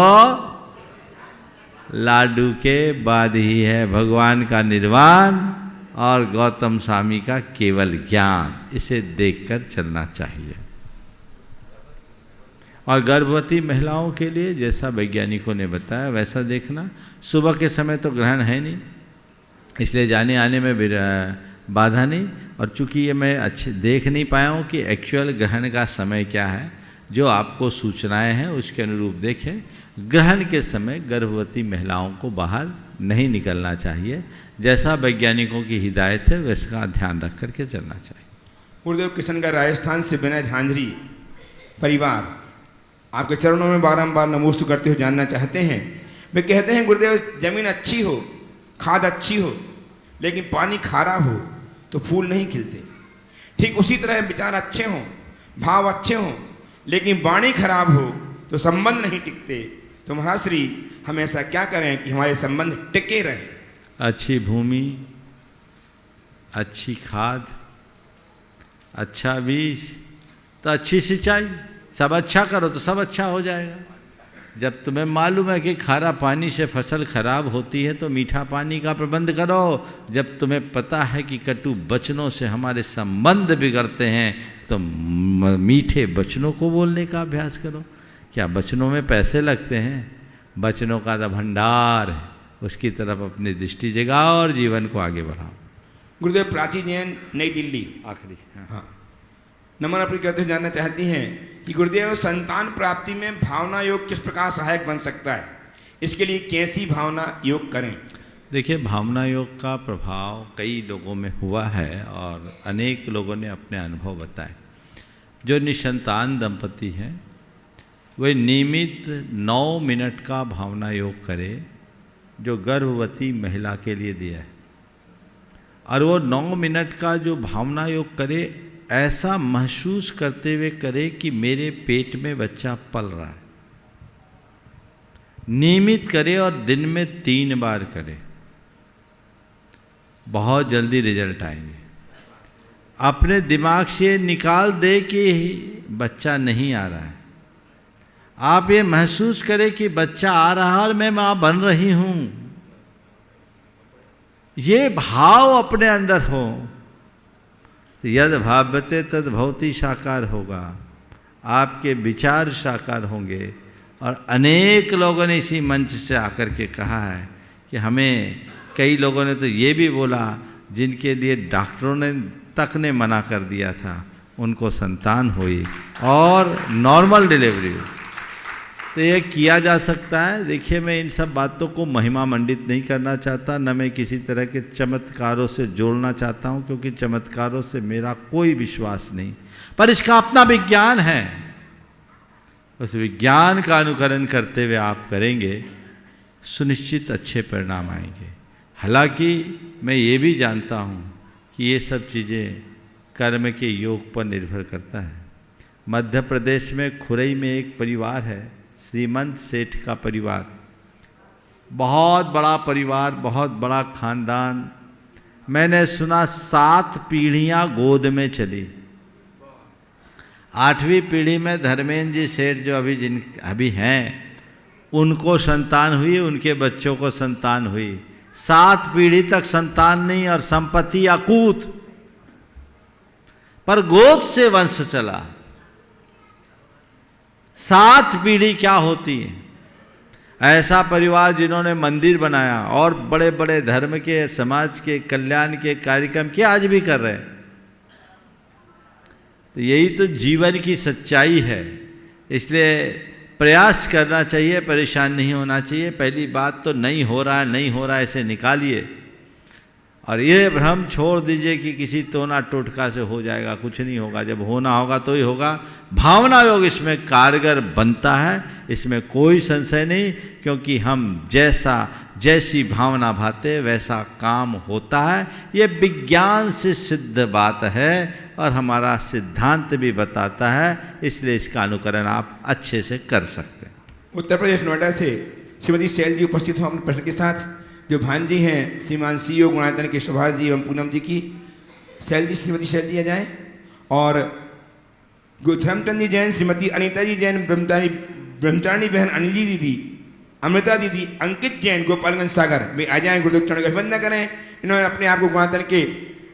लाडू के बाद ही है। भगवान का निर्वाण और गौतम स्वामी का केवल ज्ञान, इसे देखकर चलना चाहिए। और गर्भवती महिलाओं के लिए जैसा वैज्ञानिकों ने बताया वैसा देखना। सुबह के समय तो ग्रहण है नहीं, इसलिए जाने आने में बाधा नहीं। और चूँकि ये मैं अच्छे देख नहीं पाया हूँ कि एक्चुअल ग्रहण का समय क्या है, जो आपको सूचनाएं हैं उसके अनुरूप देखें। ग्रहण के समय गर्भवती महिलाओं को बाहर नहीं निकलना चाहिए। जैसा वैज्ञानिकों की हिदायत है वैसा ध्यान रख करके चलना चाहिए। गुरुदेव किशनगढ़ राजस्थान से विनय झांझरी परिवार आपके चरणों में बारंबार नमोस्तु करते हुए जानना चाहते हैं। वे कहते हैं गुरुदेव जमीन अच्छी हो, खाद अच्छी हो, लेकिन पानी खारा हो तो फूल नहीं खिलते। ठीक उसी तरह विचार अच्छे हों, भाव अच्छे हों, लेकिन वाणी खराब हो तो संबंध नहीं टिकते। तो महाश्री हम ऐसा क्या करें कि हमारे संबंध टिके रहे। अच्छी भूमि, अच्छी खाद, अच्छा बीज, तो अच्छी सिंचाई, सब अच्छा करो तो सब अच्छा हो जाएगा। जब तुम्हें मालूम है कि खारा पानी से फसल खराब होती है तो मीठा पानी का प्रबंध करो। जब तुम्हें पता है कि कटु वचनों से हमारे संबंध बिगड़ते हैं तो मीठे वचनों को बोलने का अभ्यास करो। क्या वचनों में पैसे लगते हैं? वचनों का तो भंडार है, उसकी तरफ अपनी दृष्टि जगाओ और जीवन को आगे बढ़ाओ। गुरुदेव प्राची जैन, नई दिल्ली आखिरी हाँ नमन अपनी कहते जानना चाहती हैं कि गुरुदेव संतान प्राप्ति में भावना योग किस प्रकार सहायक बन सकता है, इसके लिए कैसी भावना योग करें। देखिए, भावना योग का प्रभाव कई लोगों में हुआ है और अनेक लोगों ने अपने अनुभव बताए। जो निसंतान दंपति हैं वे नियमित 9 मिनट का भावना योग करे, जो गर्भवती महिला के लिए दिया है। और वो 9 मिनट का जो भावना योग करे ऐसा महसूस करते हुए करे कि मेरे पेट में बच्चा पल रहा है। नियमित करे और दिन में 3 बार करे, बहुत जल्दी रिजल्ट आएंगे। अपने दिमाग से निकाल दे कि बच्चा नहीं आ रहा है। आप ये महसूस करें कि बच्चा आ रहा है और मैं मां बन रही हूं। ये भाव अपने अंदर हो तो यद भाव्यते तद भवति साकार होगा। आपके विचार साकार होंगे। और अनेक लोगों ने इसी मंच से आकर के कहा है कि हमें, कई लोगों ने तो ये भी बोला जिनके लिए डॉक्टरों ने तक ने मना कर दिया था, उनको संतान हुई और नॉर्मल डिलीवरी हुई। तो ये किया जा सकता है। देखिए, मैं इन सब बातों को महिमा मंडित नहीं करना चाहता, न मैं किसी तरह के चमत्कारों से जोड़ना चाहता हूँ, क्योंकि चमत्कारों से मेरा कोई विश्वास नहीं, पर इसका अपना विज्ञान है। उस विज्ञान का अनुकरण करते हुए आप करेंगे, सुनिश्चित अच्छे परिणाम आएंगे। हालांकि मैं ये भी जानता हूँ कि ये सब चीज़ें कर्म के योग पर निर्भर करता है। मध्य प्रदेश में खुरई में एक परिवार है, श्रीमंत सेठ का परिवार, बहुत बड़ा परिवार, बहुत बड़ा खानदान। मैंने सुना 7 पीढ़ियां गोद में चली। 8वीं पीढ़ी में धर्मेंद्र जी सेठ जो अभी हैं, उनको संतान हुई, उनके बच्चों को संतान हुई। 7 पीढ़ी तक संतान नहीं और संपत्ति अकूत, पर गोद से वंश चला। 7 पीढ़ी क्या होती है? ऐसा परिवार जिन्होंने मंदिर बनाया और बड़े बड़े धर्म के, समाज के कल्याण के कार्यक्रम किए, आज भी कर रहे हैं। तो यही तो जीवन की सच्चाई है। इसलिए प्रयास करना चाहिए, परेशान नहीं होना चाहिए। पहली बात तो नहीं हो रहा है, नहीं हो रहा है, इसे निकालिए और ये भ्रम छोड़ दीजिए कि किसी टोना टोटका से हो जाएगा। कुछ नहीं होगा, जब होना होगा तो ही होगा। भावना योग इसमें कारगर बनता है, इसमें कोई संशय नहीं, क्योंकि हम जैसी भावना भाते वैसा काम होता है। ये विज्ञान से सिद्ध बात है और हमारा सिद्धांत भी बताता है, इसलिए इसका अनुकरण आप अच्छे से कर सकते हैं। उत्तर प्रदेश नोएडा से श्रीमती शैल जी उपस्थित हो अपने प्रश्न के साथ। जो भांजी हैं श्रीमान CEO गुणायतन के सुभाष जी एवं पूनम जी की। शैल जी, श्रीमती शैल जी आ जाएँ। और धर्मचंद जी जैन, श्रीमती अनीता जी जैन, ब्रह्मचारिणी बहन अंजलि दीदी, अमृता दीदी, अंकित जैन, गोपालगंज सागर में आ जाएँ। गुरुदेव चरण का वंदना करें। इन्होंने अपने आप को गुणायतन के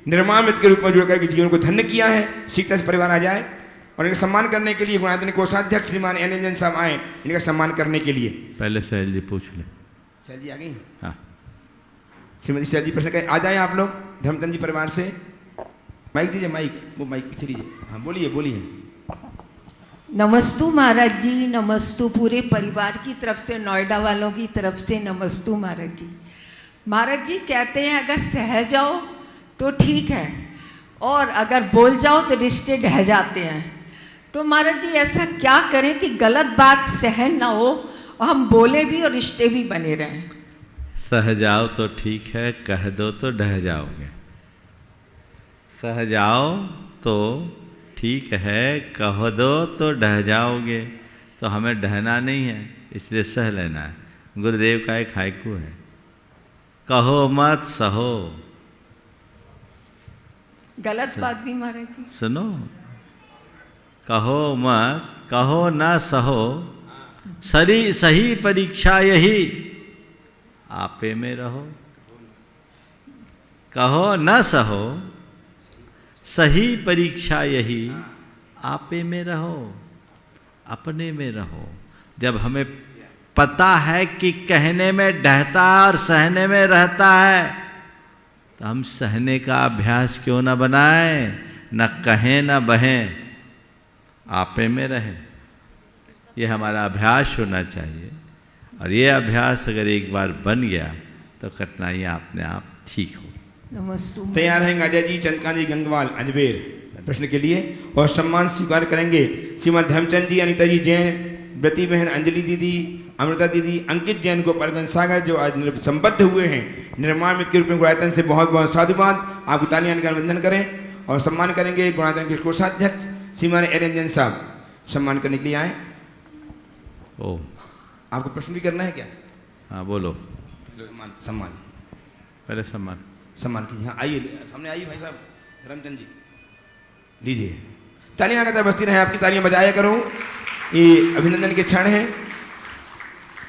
निर्माण मित्र के रूप में जोड़कर जीवन को धन्य किया है। शीघ्रता से परिवार आ जाए और इनका सम्मान करने के लिए गुणायतन कोषाध्यक्ष श्रीमान NN जैन साहब आए इनका सम्मान करने के लिए। पहले शैल जी पूछ लें। शैल जी आ गई? हाँ, श्रीमती शैल जी प्रश्न करें। आ जाएं आप लोग धर्मचंद जी परिवार से। माइक दीजिए, माइक, वो माइक पीछे लीजिए। हाँ, बोलिए बोलिए। नमस्तु महाराज जी, नमस्तु पूरे परिवार की तरफ से, नोएडा वालों की तरफ से नमस्तु महाराज जी। महाराज जी कहते हैं अगर सह जाओ तो ठीक है और अगर बोल जाओ तो रिश्ते ढह जाते हैं। तो महाराज जी ऐसा क्या करें कि गलत बात सहन ना हो और हम बोले भी और रिश्ते भी बने रहें? सह जाओ तो ठीक है, कह दो तो ढह जाओगे। सह जाओ तो ठीक है, कह दो तो ढह जाओगे। तो हमें ढहना नहीं है, इसलिए सह लेना है। गुरुदेव का एक हाइकू है, कहो मत सहो। गलत बात भी महाराज जी सुनो, कहो मत, कहो ना सहो, सही परीक्षा यही, आपे में रहो। कहो न सहो, सही परीक्षा यही, आपे में रहो, अपने में रहो। जब हमें पता है कि कहने में डहता है और सहने में रहता है, तो हम सहने का अभ्यास क्यों न बनाएं? न कहें न बहें, आपे में रहें। ये हमारा अभ्यास होना चाहिए और ये अभ्यास अगर एक बार बन गया तो कठिनाइयाँ अपने आप ठीक हो। नमस्ते। तैयार हैं अजय जी, चंद्रकांत जी गंगवाल अजमेर प्रश्न के लिए और सम्मान स्वीकार करेंगे श्रीमद धर्मचंद जी, अनीता जी जैन, ब्रती बहन अंजलि दीदी, अमृता दीदी, अंकित जैन, गोपालगंज सागर, जो आज संबद्ध हुए हैं निर्माण मित्र के रूप में गुणायतन से। बहुत बहुत साधुवाद। आप तालियां का वंदन करें और सम्मान करेंगे गुणायतन के कोषाध्यक्ष श्रीमान NN जैन साहब सम्मान करने के लिए आए। ओ, आपको प्रश्न भी करना है क्या? हाँ बोलो। सम्मान पहले सम्मान कीजिए। हाँ आइए, सामने आइए भाई साहब धर्मचंद जी, लीजिए। तालियां लगातार बजती रहे, आपकी तालियां बजाया करो। ये अभिनंदन के क्षण हैं।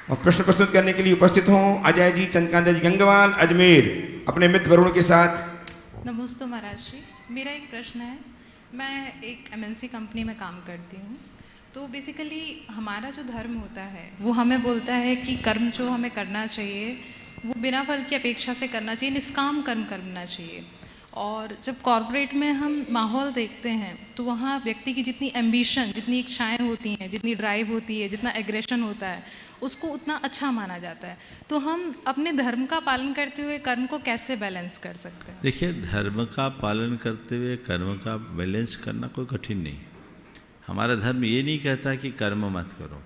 और प्रश्न प्रस्तुत करने के लिए उपस्थित हों अजय जी, चंद्रकांत जी गंगवाल अजमेर अपने मित्र वरुण के साथ। नमस्ते महाराज जी, मेरा एक प्रश्न है। मैं एक MNC कंपनी में काम करती हूँ। तो बेसिकली हमारा जो धर्म होता है वो हमें बोलता है कि कर्म जो हमें करना चाहिए वो बिना फल की अपेक्षा से करना चाहिए, निष्काम कर्म करना चाहिए। और जब कॉरपोरेट में हम माहौल देखते हैं तो वहाँ व्यक्ति की जितनी एम्बिशन, जितनी इच्छाएं होती हैं, जितनी ड्राइव होती है, जितना एग्रेशन होता है, उसको उतना अच्छा माना जाता है। तो हम अपने धर्म का पालन करते हुए कर्म को कैसे बैलेंस कर सकते हैं? देखिए, धर्म का पालन करते हुए कर्म का बैलेंस करना कोई कठिन नहीं। हमारा धर्म ये नहीं कहता कि कर्म मत करो।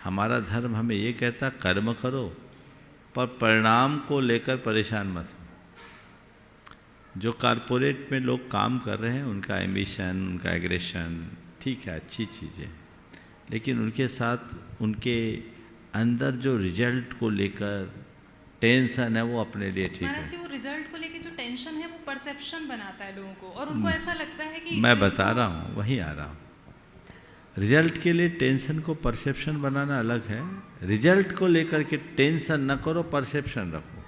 हमारा धर्म हमें ये कहता कर्म करो, पर परिणाम को लेकर परेशान मत हो। जो कारपोरेट में लोग काम कर रहे हैं, उनका एम्बिशन, उनका एग्रेशन ठीक है, अच्छी चीज़ें, लेकिन उनके साथ उनके अंदर जो रिजल्ट को लेकर टेंशन है, वो अपने लिए ठीक है। महाराज जी, वो रिजल्ट को लेकर जो टेंशन है वो परसेप्शन बनाता है लोगों को, और उनको ऐसा लगता है कि मैं बता रहा हूँ, वहीं आ रहा हूँ। रिजल्ट के लिए टेंशन को परसेप्शन बनाना अलग है। रिजल्ट को लेकर के टेंशन न करो, परसेप्शन रखो।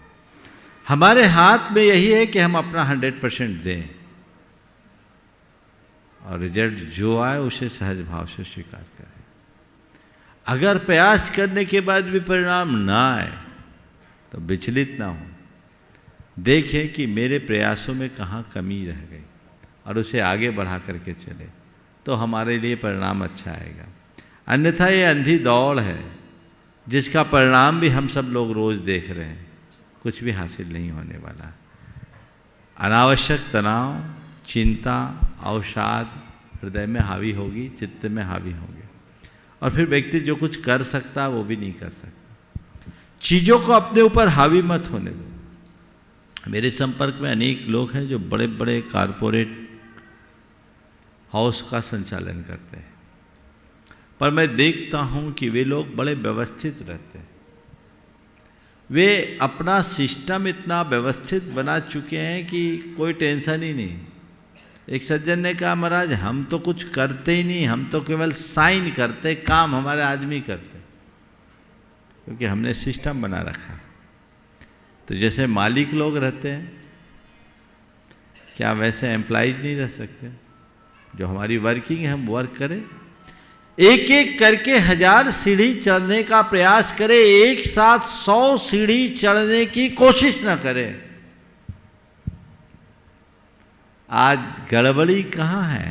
हमारे हाथ में यही है कि हम अपना 100% दें, और रिजल्ट जो आए उसे सहज भाव से स्वीकार करें। अगर प्रयास करने के बाद भी परिणाम ना आए तो विचलित ना हो, देखें कि मेरे प्रयासों में कहाँ कमी रह गई और उसे आगे बढ़ा करके चले, तो हमारे लिए परिणाम अच्छा आएगा। अन्यथा ये अंधी दौड़ है जिसका परिणाम भी हम सब लोग रोज़ देख रहे हैं, कुछ भी हासिल नहीं होने वाला। अनावश्यक तनाव, चिंता, अवसाद हृदय में हावी होगी, चित्त में हावी होगी, और फिर व्यक्ति जो कुछ कर सकता है वो भी नहीं कर सकता। चीज़ों को अपने ऊपर हावी मत होने दो। मेरे संपर्क में अनेक लोग हैं जो बड़े बड़े कारपोरेट हाउस का संचालन करते हैं, पर मैं देखता हूँ कि वे लोग बड़े व्यवस्थित रहते हैं। वे अपना सिस्टम इतना व्यवस्थित बना चुके हैं कि कोई टेंशन ही नहीं। एक सज्जन ने कहा, महाराज हम तो कुछ करते ही नहीं, हम तो केवल साइन करते, काम हमारे आदमी करते, क्योंकि हमने सिस्टम बना रखा। तो जैसे मालिक लोग रहते हैं, क्या वैसे एम्प्लॉइज नहीं रह सकते? जो हमारी वर्किंग है, हम वर्क करें, एक एक करके 1000 सीढ़ी चढ़ने का प्रयास करें, एक साथ 100 सीढ़ी चढ़ने की कोशिश ना करें। आज गड़बड़ी कहाँ है?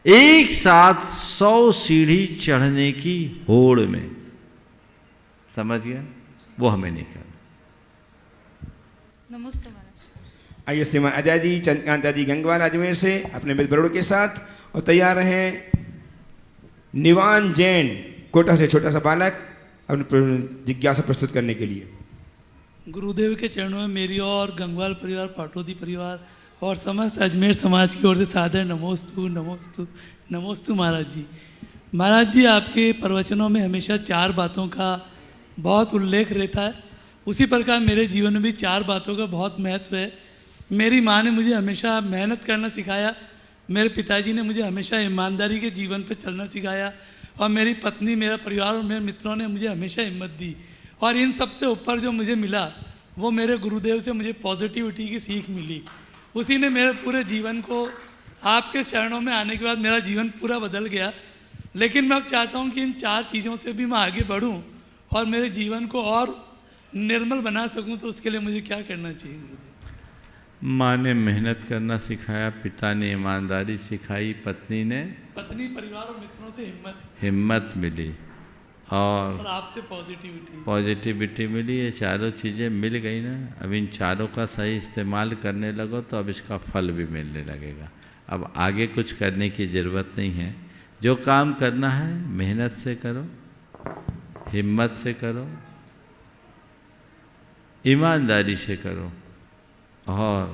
एक साथ 100 सीढ़ी चढ़ने की होड़ में, समझ गया? वो हमें नहीं करना। नमस्ते महाराज। आइए श्रीमान अजय जी, चंद्रकांता जी गंगवार अजमेर से अपने मित्र बरोड़ के साथ, और तैयार रहें निवान जैन, कोटा से छोटा सा बालक, अपनी जिज्ञासा प्रस्तुत करने के लिए। गुरुदेव के चरणों में मेरी और गंगवार परिवार, पाटोदी परिवार और समस्त अजमेर समाज की ओर से सादर नमोस्तु नमोस्तु नमोस्तु महाराज जी। महाराज जी, आपके प्रवचनों में हमेशा 4 बातों का बहुत उल्लेख रहता है। उसी प्रकार मेरे जीवन में भी 4 बातों का बहुत महत्व है। मेरी माँ ने मुझे हमेशा मेहनत करना सिखाया, मेरे पिताजी ने मुझे हमेशा ईमानदारी के जीवन पर चलना सिखाया, और मेरी पत्नी, मेरा परिवार और मेरे मित्रों ने मुझे हमेशा हिम्मत दी। और इन सबसे ऊपर जो मुझे मिला वो मेरे गुरुदेव से मुझे पॉजिटिविटी की सीख मिली। उसी ने मेरे पूरे जीवन को, आपके चरणों में आने के बाद मेरा जीवन पूरा बदल गया। लेकिन मैं अब चाहता हूँ कि इन 4 चीज़ों से भी मैं आगे बढ़ूँ और मेरे जीवन को और निर्मल बना सकूँ। तो उसके लिए मुझे क्या करना चाहिए गुरुदेव? माँ ने मेहनत करना सिखाया, पिता ने ईमानदारी सिखाई, पत्नी परिवार और मित्रों से हिम्मत मिली, और आपसे पॉजिटिविटी मिली। ये चारों चीज़ें मिल गई ना, अब इन चारों का सही इस्तेमाल करने लगो तो अब इसका फल भी मिलने लगेगा। अब आगे कुछ करने की ज़रूरत नहीं है। जो काम करना है मेहनत से करो, हिम्मत से करो, ईमानदारी से करो, और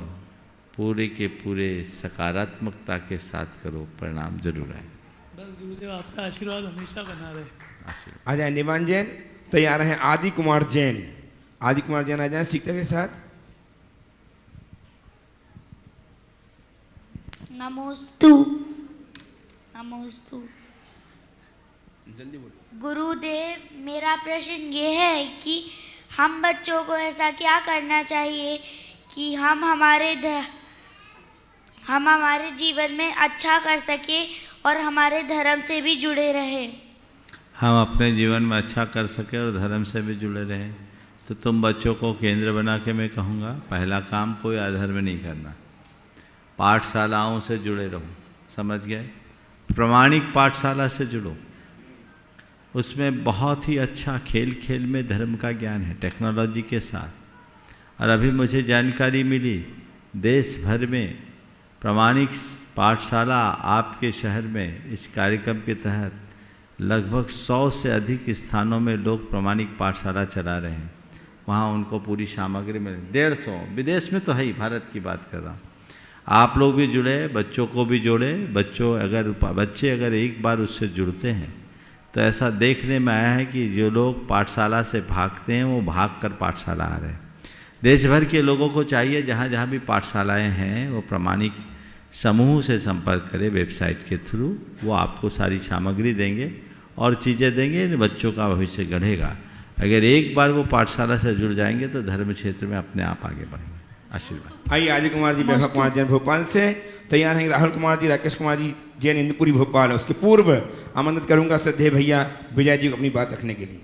पूरे के पूरे सकारात्मकता के साथ करो, परिणाम जरूर आए। बस गुरुदेव आपका आशीर्वाद हमेशा बना रहे। आ जाए निवान जैन, तैयार हैं आदि कुमार जैन। आदि कुमार जैन आ जाए शिक्षा के साथ। नमोस्तु नमोस्तु। जल्दी बोलो। गुरुदेव, मेरा प्रश्न ये है कि हम बच्चों को ऐसा क्या करना चाहिए कि हम हमारे जीवन में अच्छा कर सके और हमारे धर्म से भी जुड़े रहें। हम अपने जीवन में अच्छा कर सके और धर्म से भी जुड़े रहें। तो तुम बच्चों को केंद्र बना के मैं कहूँगा, पहला काम कोई अधर्म नहीं करना, पाठशालाओं से जुड़े रहो, समझ गए? प्रमाणिक पाठशाला से जुड़ो, उसमें बहुत ही अच्छा खेल खेल में धर्म का ज्ञान है टेक्नोलॉजी के साथ। और अभी मुझे जानकारी मिली देश भर में प्रमाणिक पाठशाला आपके शहर में इस कार्यक्रम के तहत लगभग 100 से अधिक स्थानों में लोग प्रमाणिक पाठशाला चला रहे हैं। वहाँ उनको पूरी सामग्री मिले, 150, विदेश में तो है ही, भारत की बात कर रहा हूँ। आप लोग भी जुड़े, बच्चों को भी जोड़े। बच्चे अगर एक बार उससे जुड़ते हैं तो ऐसा देखने में आया है कि जो लोग पाठशाला से भागते हैं वो भाग कर पाठशाला आ रहे हैं। देश भर के लोगों को चाहिए जहाँ जहाँ भी पाठशालाएँ हैं वो प्रमाणिक समूह से संपर्क करें वेबसाइट के थ्रू, वो आपको सारी सामग्री देंगे और चीज़ें देंगे, बच्चों का भविष्य गढ़ेगा। अगर एक बार वो पाठशाला से जुड़ जाएंगे तो धर्म क्षेत्र में अपने आप आगे बढ़ेंगे। आशीर्वाद। आइए अजय कुमार जी बेखा कुमार जैन भोपाल से तैयार हैं, राहुल कुमार जी, राकेश कुमार जी जैन इंदपुरी भोपाल। उसके पूर्व आमंत्रित करूंगा श्रद्धेय भैया विजय जी को अपनी बात रखने के लिए।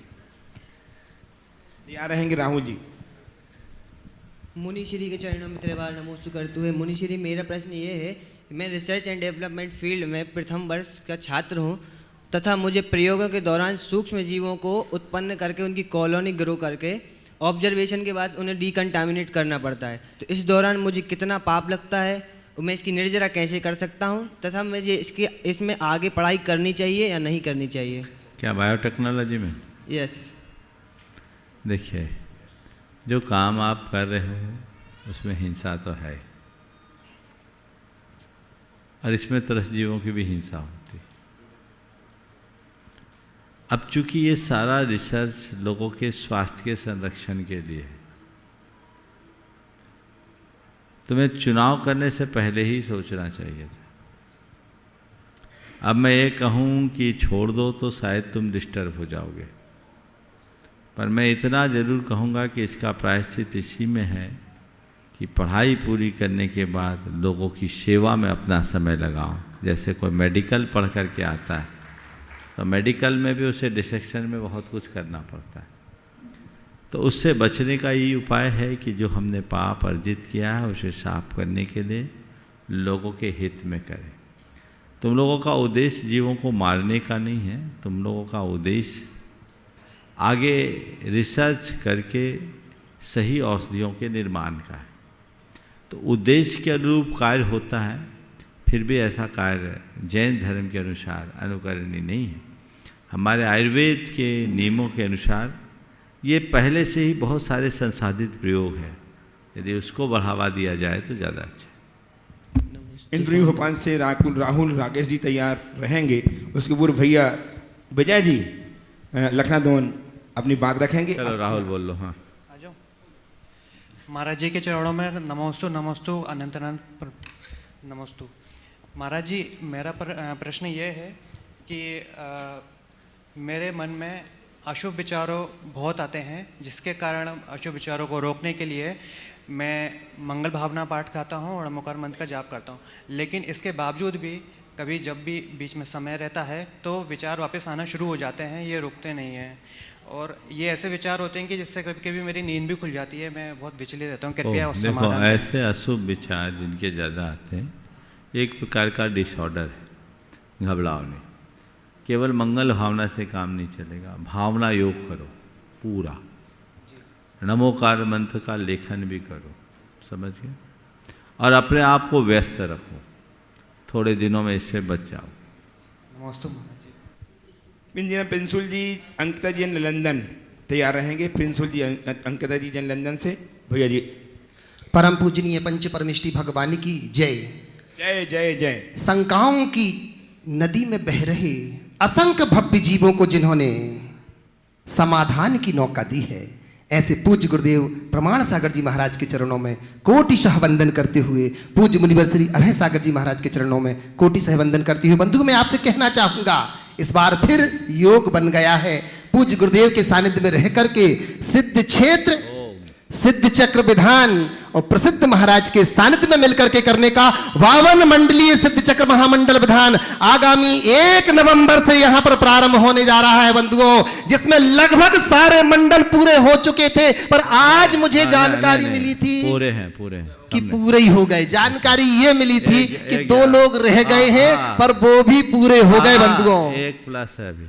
तैयार रहेंगे राहुल जी। मुनिश्री के चरणों में त्रिवार नमोस्तु करते हुए, मुनिश्री मेरा प्रश्न ये है कि मैं रिसर्च एंड डेवलपमेंट फील्ड में प्रथम वर्ष का छात्र हूँ तथा मुझे प्रयोगों के दौरान सूक्ष्म जीवों को उत्पन्न करके उनकी कॉलोनी ग्रो करके ऑब्जर्वेशन के बाद उन्हें डिकंटामिनेट करना पड़ता है। तो इस दौरान मुझे कितना पाप लगता है, मैं इसकी निर्जरा कैसे कर सकता हूँ तथा मुझे इसमें आगे पढ़ाई करनी चाहिए या नहीं करनी चाहिए? क्या बायोटेक्नोलॉजी में? यस। देखिए, जो काम आप कर रहे हो उसमें हिंसा तो है और इसमें तरस जीवों की भी हिंसा होती है। अब चूंकि ये सारा रिसर्च लोगों के स्वास्थ्य के संरक्षण के लिए है, तुम्हें चुनाव करने से पहले ही सोचना चाहिए था। अब मैं ये कहूँ कि छोड़ दो तो शायद तुम डिस्टर्ब हो जाओगे, पर मैं इतना ज़रूर कहूँगा कि इसका प्रायश्चित इसी में है कि पढ़ाई पूरी करने के बाद लोगों की सेवा में अपना समय लगाओ। जैसे कोई मेडिकल पढ़ कर के आता है तो मेडिकल में भी उसे डिसेक्शन में बहुत कुछ करना पड़ता है, तो उससे बचने का यही उपाय है कि जो हमने पाप अर्जित किया है उसे साफ करने के लिए लोगों के हित में करें। तुम लोगों का उद्देश्य जीवों को मारने का नहीं है, तुम लोगों का उद्देश्य आगे रिसर्च करके सही औषधियों के निर्माण का है। तो उद्देश्य के अनुरूप कार्य होता है, फिर भी ऐसा कार्य जैन धर्म के अनुसार अनुकरणीय नहीं है। हमारे आयुर्वेद के नियमों के अनुसार ये पहले से ही बहुत सारे संसाधित प्रयोग है, यदि उसको बढ़ावा दिया जाए तो ज़्यादा अच्छा। इंटरव्यू भोपाल से राहुल राकेश जी तैयार रहेंगे। उसके पूर्व भैया विजय जी लखनादोन अपनी बात रखेंगे। चलो राहुल बोल लो। हाँ, महाराज जी के चरणों में नमोस्तु नमोस्तु अनंत अनंत नमोस्तु। महाराज जी, मेरा प्रश्न ये है कि मेरे मन में अशुभ विचारों बहुत आते हैं, जिसके कारण अशुभ विचारों को रोकने के लिए मैं मंगल भावना पाठ करता हूँ और नमोकार मंत्र का जाप करता हूँ, लेकिन इसके बावजूद भी कभी जब भी बीच में समय रहता है तो विचार वापस आना शुरू हो जाते हैं, ये रुकते नहीं हैं। और ये ऐसे विचार होते हैं कि जिससे कभी कभी मेरी नींद भी खुल जाती है, मैं बहुत विचलित रहता हूँ। कृपया उससे देखो, ऐसे अशुभ विचार जिनके ज़्यादा आते हैं एक प्रकार का डिसऑर्डर है, घबराओ नहीं। केवल मंगल भावना से काम नहीं चलेगा, भावना योग करो पूरा, नमोकार मंत्र का लेखन भी करो, समझ गए, और अपने आप को व्यस्त रखो, थोड़े दिनों में इससे बच जाओ। नमस्ते महाराज जी। प्रिंसुल जी अंकिता जी लंदन तैयार रहेंगे। प्रिंसुल जी अंकिता जी जन लंदन से। भैया जी। परम पूजनीय पंच परमेष्टि भगवान की जय जय जय जय। शंकाओं की नदी में बह रहे असंख्य भव्य जीवों को जिन्होंने समाधान की नौका दी है, ऐसे पूज्य गुरुदेव प्रमाण सागर जी महाराज के चरणों में कोटिशः वंदन करते हुए, पूज्य मुनिवर श्री अरह सागर जी महाराज के चरणों में कोटिशः वंदन करते हुए, बंधु मैं आपसे कहना चाहूंगा, इस बार फिर योग बन गया है। पूज्य गुरुदेव के सानिध्य में रह करके सिद्ध क्षेत्र, सिद्ध चक्र विधान और प्रसिद्ध महाराज के सानिध्य में मिलकर के करने का 52 मंडलीय सिद्ध चक्र महामंडल विधान आगामी 1 नवंबर से यहां पर प्रारंभ होने जा रहा है बंधुओं, जिसमें लगभग सारे मंडल पूरे हो चुके थे, पर आज मुझे जानकारी मिली थी पूरे हैं कि पूरे ही हो गए। जानकारी ये मिली थी कि 2 लोग रह गए हैं, पर वो भी पूरे हो गए बंधुओं। 1 प्लस है, अभी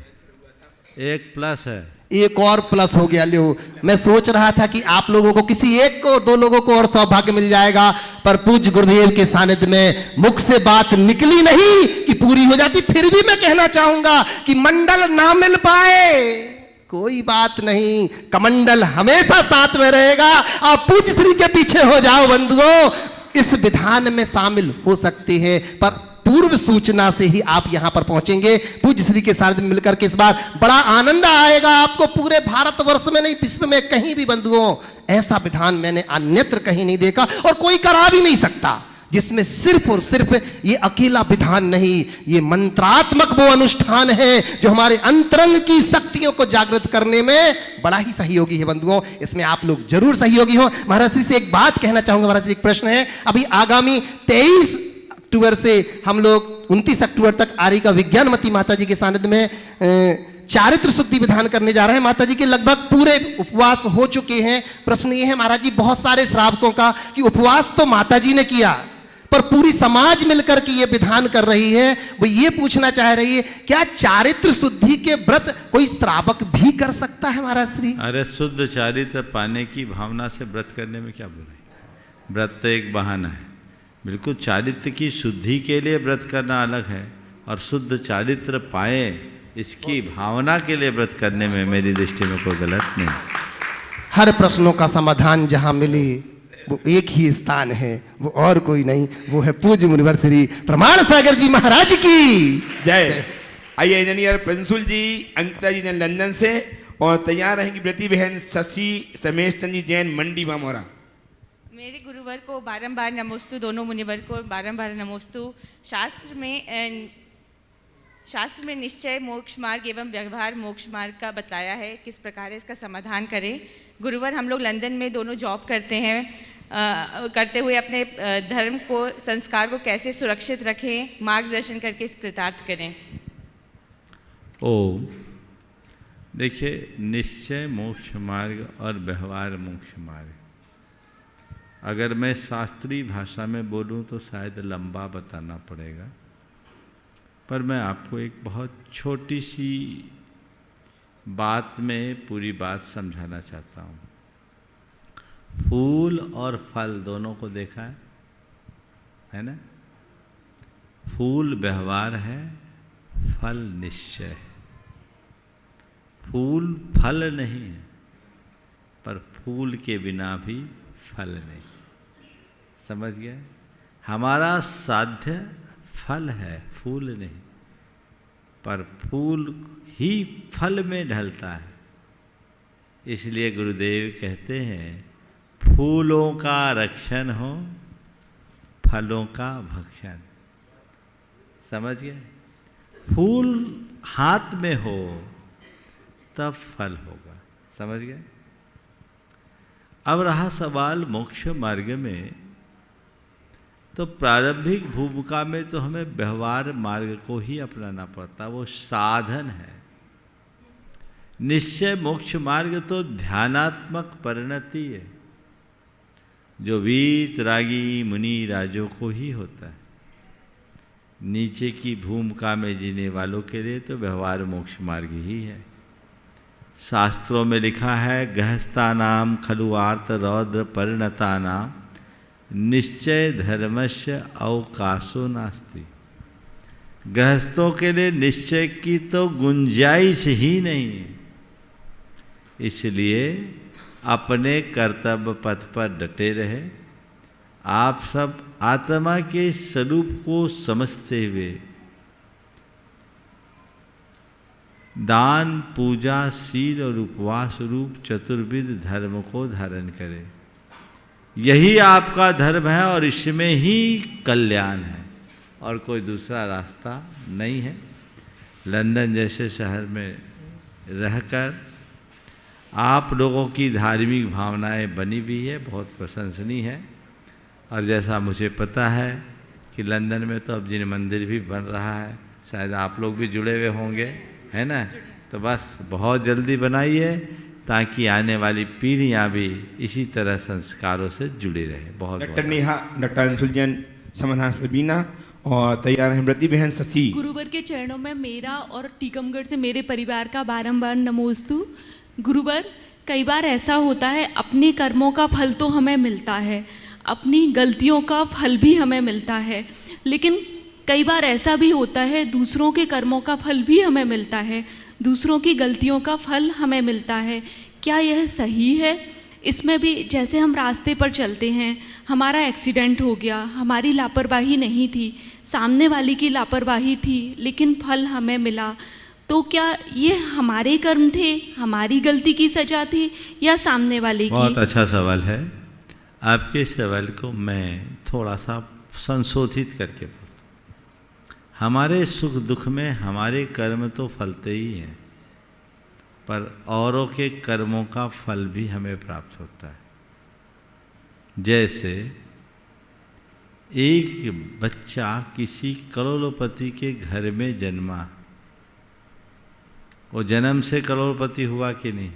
1 प्लस है, एक और प्लस हो गया। लो, मैं सोच रहा था कि आप लोगों को किसी एक को 2 लोगों को और सौभाग्य मिल जाएगा, पर पूज्य गुरुदेव के सानिध्य में मुख से बात निकली नहीं कि पूरी हो जाती। फिर भी मैं कहना चाहूंगा कि मंडल ना मिल पाए कोई बात नहीं, कमंडल हमेशा साथ में रहेगा। आप पूज्य श्री के पीछे हो जाओ बंधुओं, इस विधान में शामिल हो सकते हैं, पर पूर्व सूचना से ही आप यहां पर पहुंचेंगे। पूज्य श्री के साथ मिलकर के इस बार बड़ा आनंद आएगा आपको। पूरे भारतवर्ष में नहीं, विश्व में कहीं भी बंधुओं ऐसा विधान मैंने अन्यत्र कहीं नहीं देखा, और कोई करा भी नहीं सकता, जिसमें सिर्फ और सिर्फ ये अकेला विधान नहीं, ये मंत्रात्मक वो अनुष्ठान है जो हमारे अंतरंग की शक्तियों को जागृत करने में बड़ा ही सहयोगी है बंधुओं। इसमें आप लोग जरूर सहयोगी हो। महाराज श्री से एक बात कहना चाहूंगा। महाराज श्री, एक प्रश्न है। अभी आगामी 23 अक्टूबर से हम लोग 29 अक्टूबर तक आर्य का विज्ञानमती माता जी के सानिध्य में चारित्र शुद्धि विधान करने जा रहे हैं। माता जी के लगभग पूरे उपवास हो चुके हैं। प्रश्न ये है महाराज जी, बहुत सारे श्रावकों का, कि उपवास तो माता जी ने किया, पर पूरी समाज मिलकर के ये विधान कर रही है। वो ये पूछना चाह रही है, क्या चारित्र शुद्धि के व्रत कोई श्रावक भी कर सकता है महाराज श्री? अरे शुद्ध चारित्र पाने की भावना से व्रत करने में क्या बुराई? व्रत तो एक बहाना है। बिल्कुल चारित्र की शुद्धि के लिए व्रत करना अलग है, और शुद्ध चारित्र पाए इसकी भावना के लिए व्रत करने में मेरी दृष्टि में कोई गलत नहीं। हर प्रश्नों का समाधान जहां मिले वो एक ही स्थान है, वो और कोई नहीं, वो है पूज्य मुनिवर श्री प्रमाण सागर जी महाराज की जय। आइए इंजीनियर प्रिंसुल जी, अंकिता जी ने लंदन से, और तैयार रहेंगी प्रति बहन शशि समेश चंद जी जैन मंडी मामोरा। मेरे गुरुवर को बारंबार नमोस्तु, दोनों मुनिवर को बारंबार नमोस्तु। शास्त्र में निश्चय मोक्ष मार्ग एवं व्यवहार मोक्ष मार्ग का बताया है, किस प्रकार इसका समाधान करें। गुरुवर, हम लोग लंदन में दोनों जॉब करते हैं, करते हुए अपने धर्म को, संस्कार को कैसे सुरक्षित रखें, मार्गदर्शन करके इस कृतार्थ करें। ओम। देखिए, निश्चय मोक्ष मार्ग और व्यवहार मोक्ष मार्ग, अगर मैं शास्त्रीय भाषा में बोलूं तो शायद लंबा बताना पड़ेगा, पर मैं आपको एक बहुत छोटी सी बात में पूरी बात समझाना चाहता हूँ। फूल और फल दोनों को देखा है ना? फूल व्यवहार है, फल निश्चय है। फूल फल नहीं है, पर फूल के बिना भी फल नहीं। समझ गए? हमारा साध्य फल है, फूल नहीं, पर फूल ही फल में ढलता है। इसलिए गुरुदेव कहते हैं, फूलों का रक्षण हो, फलों का भक्षण। समझ गए? फूल हाथ में हो तब फल होगा। समझ गए? अब रहा सवाल मोक्ष मार्ग में, तो प्रारंभिक भूमिका में तो हमें व्यवहार मार्ग को ही अपनाना पड़ता, वो साधन है। निश्चय मोक्ष मार्ग तो ध्यानात्मक परिणति है, जो वीत रागी मुनि राजों को ही होता है। नीचे की भूमिका में जीने वालों के लिए तो व्यवहार मोक्ष मार्ग ही है। शास्त्रों में लिखा है, गृहस्थानाम खलुआर्थ रौद्र परिणतानाम निश्चय धर्मस्य अवकाशो नास्ति। गृहस्थों के लिए निश्चय की तो गुंजाइश ही नहीं है। इसलिए अपने कर्तव्य पथ पर डटे रहे। आप सब आत्मा के स्वरूप को समझते हुए दान, पूजा, शील और उपवास रूप चतुर्विध धर्म को धारण करें। यही आपका धर्म है और इसमें ही कल्याण है, और कोई दूसरा रास्ता नहीं है। लंदन जैसे शहर में रहकर आप लोगों की धार्मिक भावनाएं बनी हुई है, बहुत प्रशंसनीय है। और जैसा मुझे पता है कि लंदन में तो अब जिन मंदिर भी बन रहा है, शायद आप लोग भी जुड़े हुए होंगे, है ना? तो बस बहुत जल्दी बनाइए ताकि आने वाली पीढ़ियाँ भी इसी तरह संस्कारों से जुड़ी रहे। बहुत डॉक्टर नेहा, डॉक्टर अंशुल जैन समाधान बीना और तैयार हैं ब्रती बहन शशि। गुरुवर के चरणों में मेरा और टीकमगढ़ से मेरे परिवार का बारंबार नमोस्तु। गुरुवर, कई बार ऐसा होता है अपने कर्मों का फल तो हमें मिलता है, अपनी गलतियों का फल भी हमें मिलता है, लेकिन कई बार ऐसा भी होता है दूसरों के कर्मों का फल भी हमें मिलता है, दूसरों की गलतियों का फल हमें मिलता है। क्या यह सही है? इसमें भी जैसे हम रास्ते पर चलते हैं, हमारा एक्सीडेंट हो गया, हमारी लापरवाही नहीं थी, सामने वाली की लापरवाही थी, लेकिन फल हमें मिला, तो क्या ये हमारे कर्म थे, हमारी गलती की सजा थी या सामने वाले की? बहुत अच्छा सवाल है। आपके सवाल को मैं थोड़ा सा संशोधित करके बोलूँ। हमारे सुख दुख में हमारे कर्म तो फलते ही हैं, पर औरों के कर्मों का फल भी हमें प्राप्त होता है। जैसे एक बच्चा किसी करोड़पति के घर में जन्मा, वो जन्म से करोड़पति हुआ कि नहीं?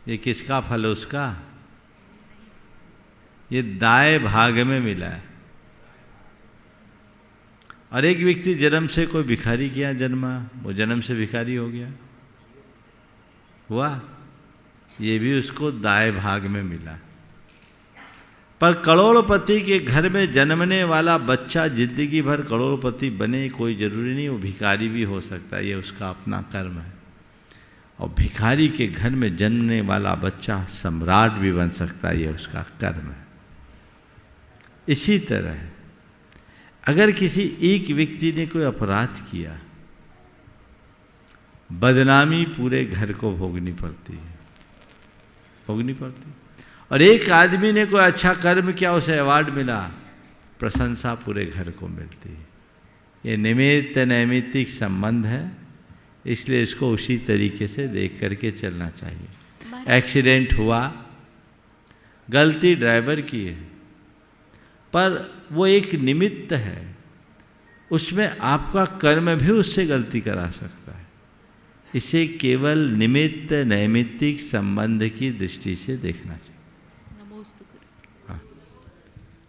ये किसका फल है उसका? ये दाएं भाग में मिला है। और एक व्यक्ति जन्म से कोई भिखारी किया जन्मा, वो जन्म से भिखारी हो गया, हुआ, ये भी उसको दाएं भाग में मिला। पर करोड़पति के घर में जन्मने वाला बच्चा जिंदगी भर करोड़पति बने कोई जरूरी नहीं, वो भिखारी भी हो सकता है, ये उसका अपना कर्म है। और भिखारी के घर में जन्मने वाला बच्चा सम्राट भी बन सकता है, ये उसका कर्म है। इसी तरह अगर किसी एक व्यक्ति ने कोई अपराध किया, बदनामी पूरे घर को भोगनी पड़ती है, भोगनी पड़ती। और एक आदमी ने कोई अच्छा कर्म किया, उसे अवार्ड मिला, प्रशंसा पूरे घर को मिलती है। ये निमित्त नैमित्तिक संबंध है, इसलिए इसको उसी तरीके से देख करके चलना चाहिए। एक्सीडेंट हुआ, गलती ड्राइवर की है, पर वो एक निमित्त है, उसमें आपका कर्म भी उससे गलती करा सकता है। इसे केवल निमित्त नैमित्तिक संबंध की दृष्टि से देखना चाहिए। हाँ।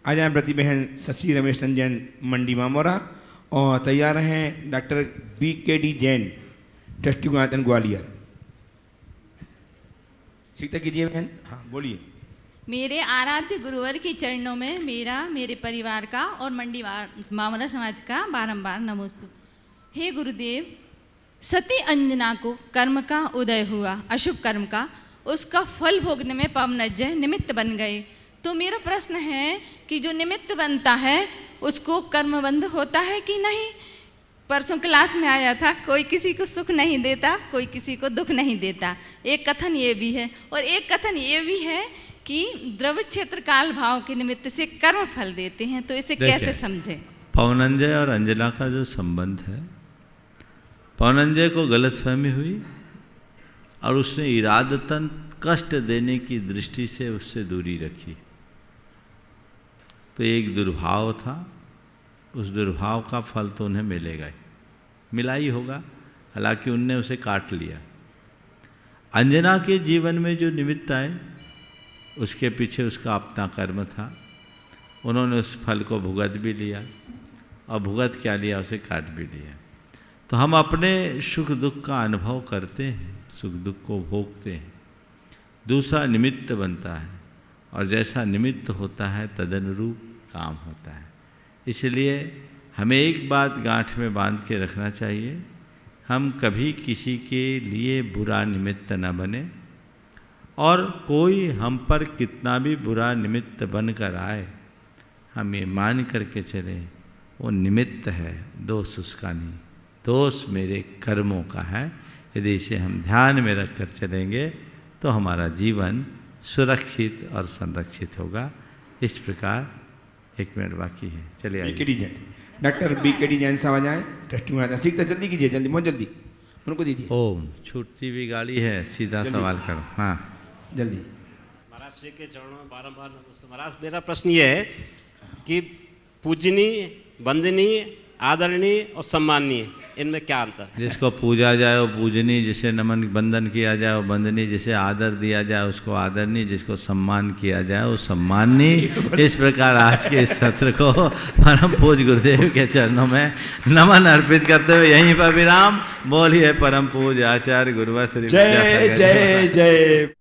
आ जाए प्रति बहन शशि रमेश जैन मंडी मामोरा, और तैयार हैं डॉक्टर BKD जैन ट्रस्टी गुणातन ग्वालियर। सीखता कीजिए बहन, हाँ बोलिए। मेरे आराध्य गुरुवर के चरणों में मेरा, मेरे परिवार का और मंडी मामला समाज का बारंबार नमोस्तु। हे गुरुदेव, सती अंजना को कर्म का उदय हुआ, अशुभ कर्म का, उसका फल भोगने में पवनजय निमित्त बन गए। तो मेरा प्रश्न है कि जो निमित्त बनता है उसको कर्मबंध होता है कि नहीं? परसों क्लास में आया था, कोई किसी को सुख नहीं देता, कोई किसी को दुख नहीं देता। एक कथन ये भी है, और एक कथन ये भी है कि द्रव्य क्षेत्र काल भाव के निमित्त से कर्म फल देते हैं। तो इसे कैसे समझें? पवनंजय और अंजना का जो संबंध है, पवनंजय को गलतफहमी हुई और उसने इरादतन कष्ट देने की दृष्टि से उससे दूरी रखी। तो एक दुर्भाव था, उस दुर्भाव का फल तो उन्हें मिलेगा ही, मिला ही होगा, हालांकि उनने उसे काट लिया। अंजना के जीवन में जो निमित्त आए, उसके पीछे उसका अपना कर्म था, उन्होंने उस फल को भुगत भी लिया, और भुगत क्या लिया, उसे काट भी लिया। तो हम अपने सुख दुख का अनुभव करते हैं, सुख दुख को भोगते हैं, दूसरा निमित्त बनता है, और जैसा निमित्त होता है तदनुरूप काम होता है। इसलिए हमें एक बात गांठ में बांध के रखना चाहिए, हम कभी किसी के लिए बुरा निमित्त न बने, और कोई हम पर कितना भी बुरा निमित्त बनकर आए, हम ये मान करके चलें वो निमित्त है, दोष उसका नहीं, दोष मेरे कर्मों का है। यदि इसे हम ध्यान में रख कर चलेंगे तो हमारा जीवन सुरक्षित और संरक्षित होगा। इस प्रकार 1 मिनट बाकी है, चलिए आइए। BKD Jain, doctor BKD Jain साहब आ जाए, ट्रस्टी गुणातन। सीखता जल्दी कीजिए, जल्दी, बहुत जल्दी उनको दीजिए। ओम, छूटती हुई गाड़ी है, सीधा सवाल करो। हाँ जल्दी। महाराज महाराज श्री के चरणों में बारंबार नमस्ते। महाराज मेरा प्रश्न ये है कि पूजनीय, वंदनीय, आदरणीय और सम्माननीय, इनमें क्या अंतर है? जिसको पूजा जाए वो पूजनीय, जिसे नमन वंदन किया जाए वो वंदनीय, जिसे आदर दिया जाए उसको आदरणीय, जिसको सम्मान किया जाए वो सम्माननीय। इस प्रकार आज के इस सत्र को परम पूज्य गुरुदेव के चरणों में नमन अर्पित करते हुए यहीं पर विराम। बोलिए परम पूज्य आचार्य गुरुवर श्री जय जय जय।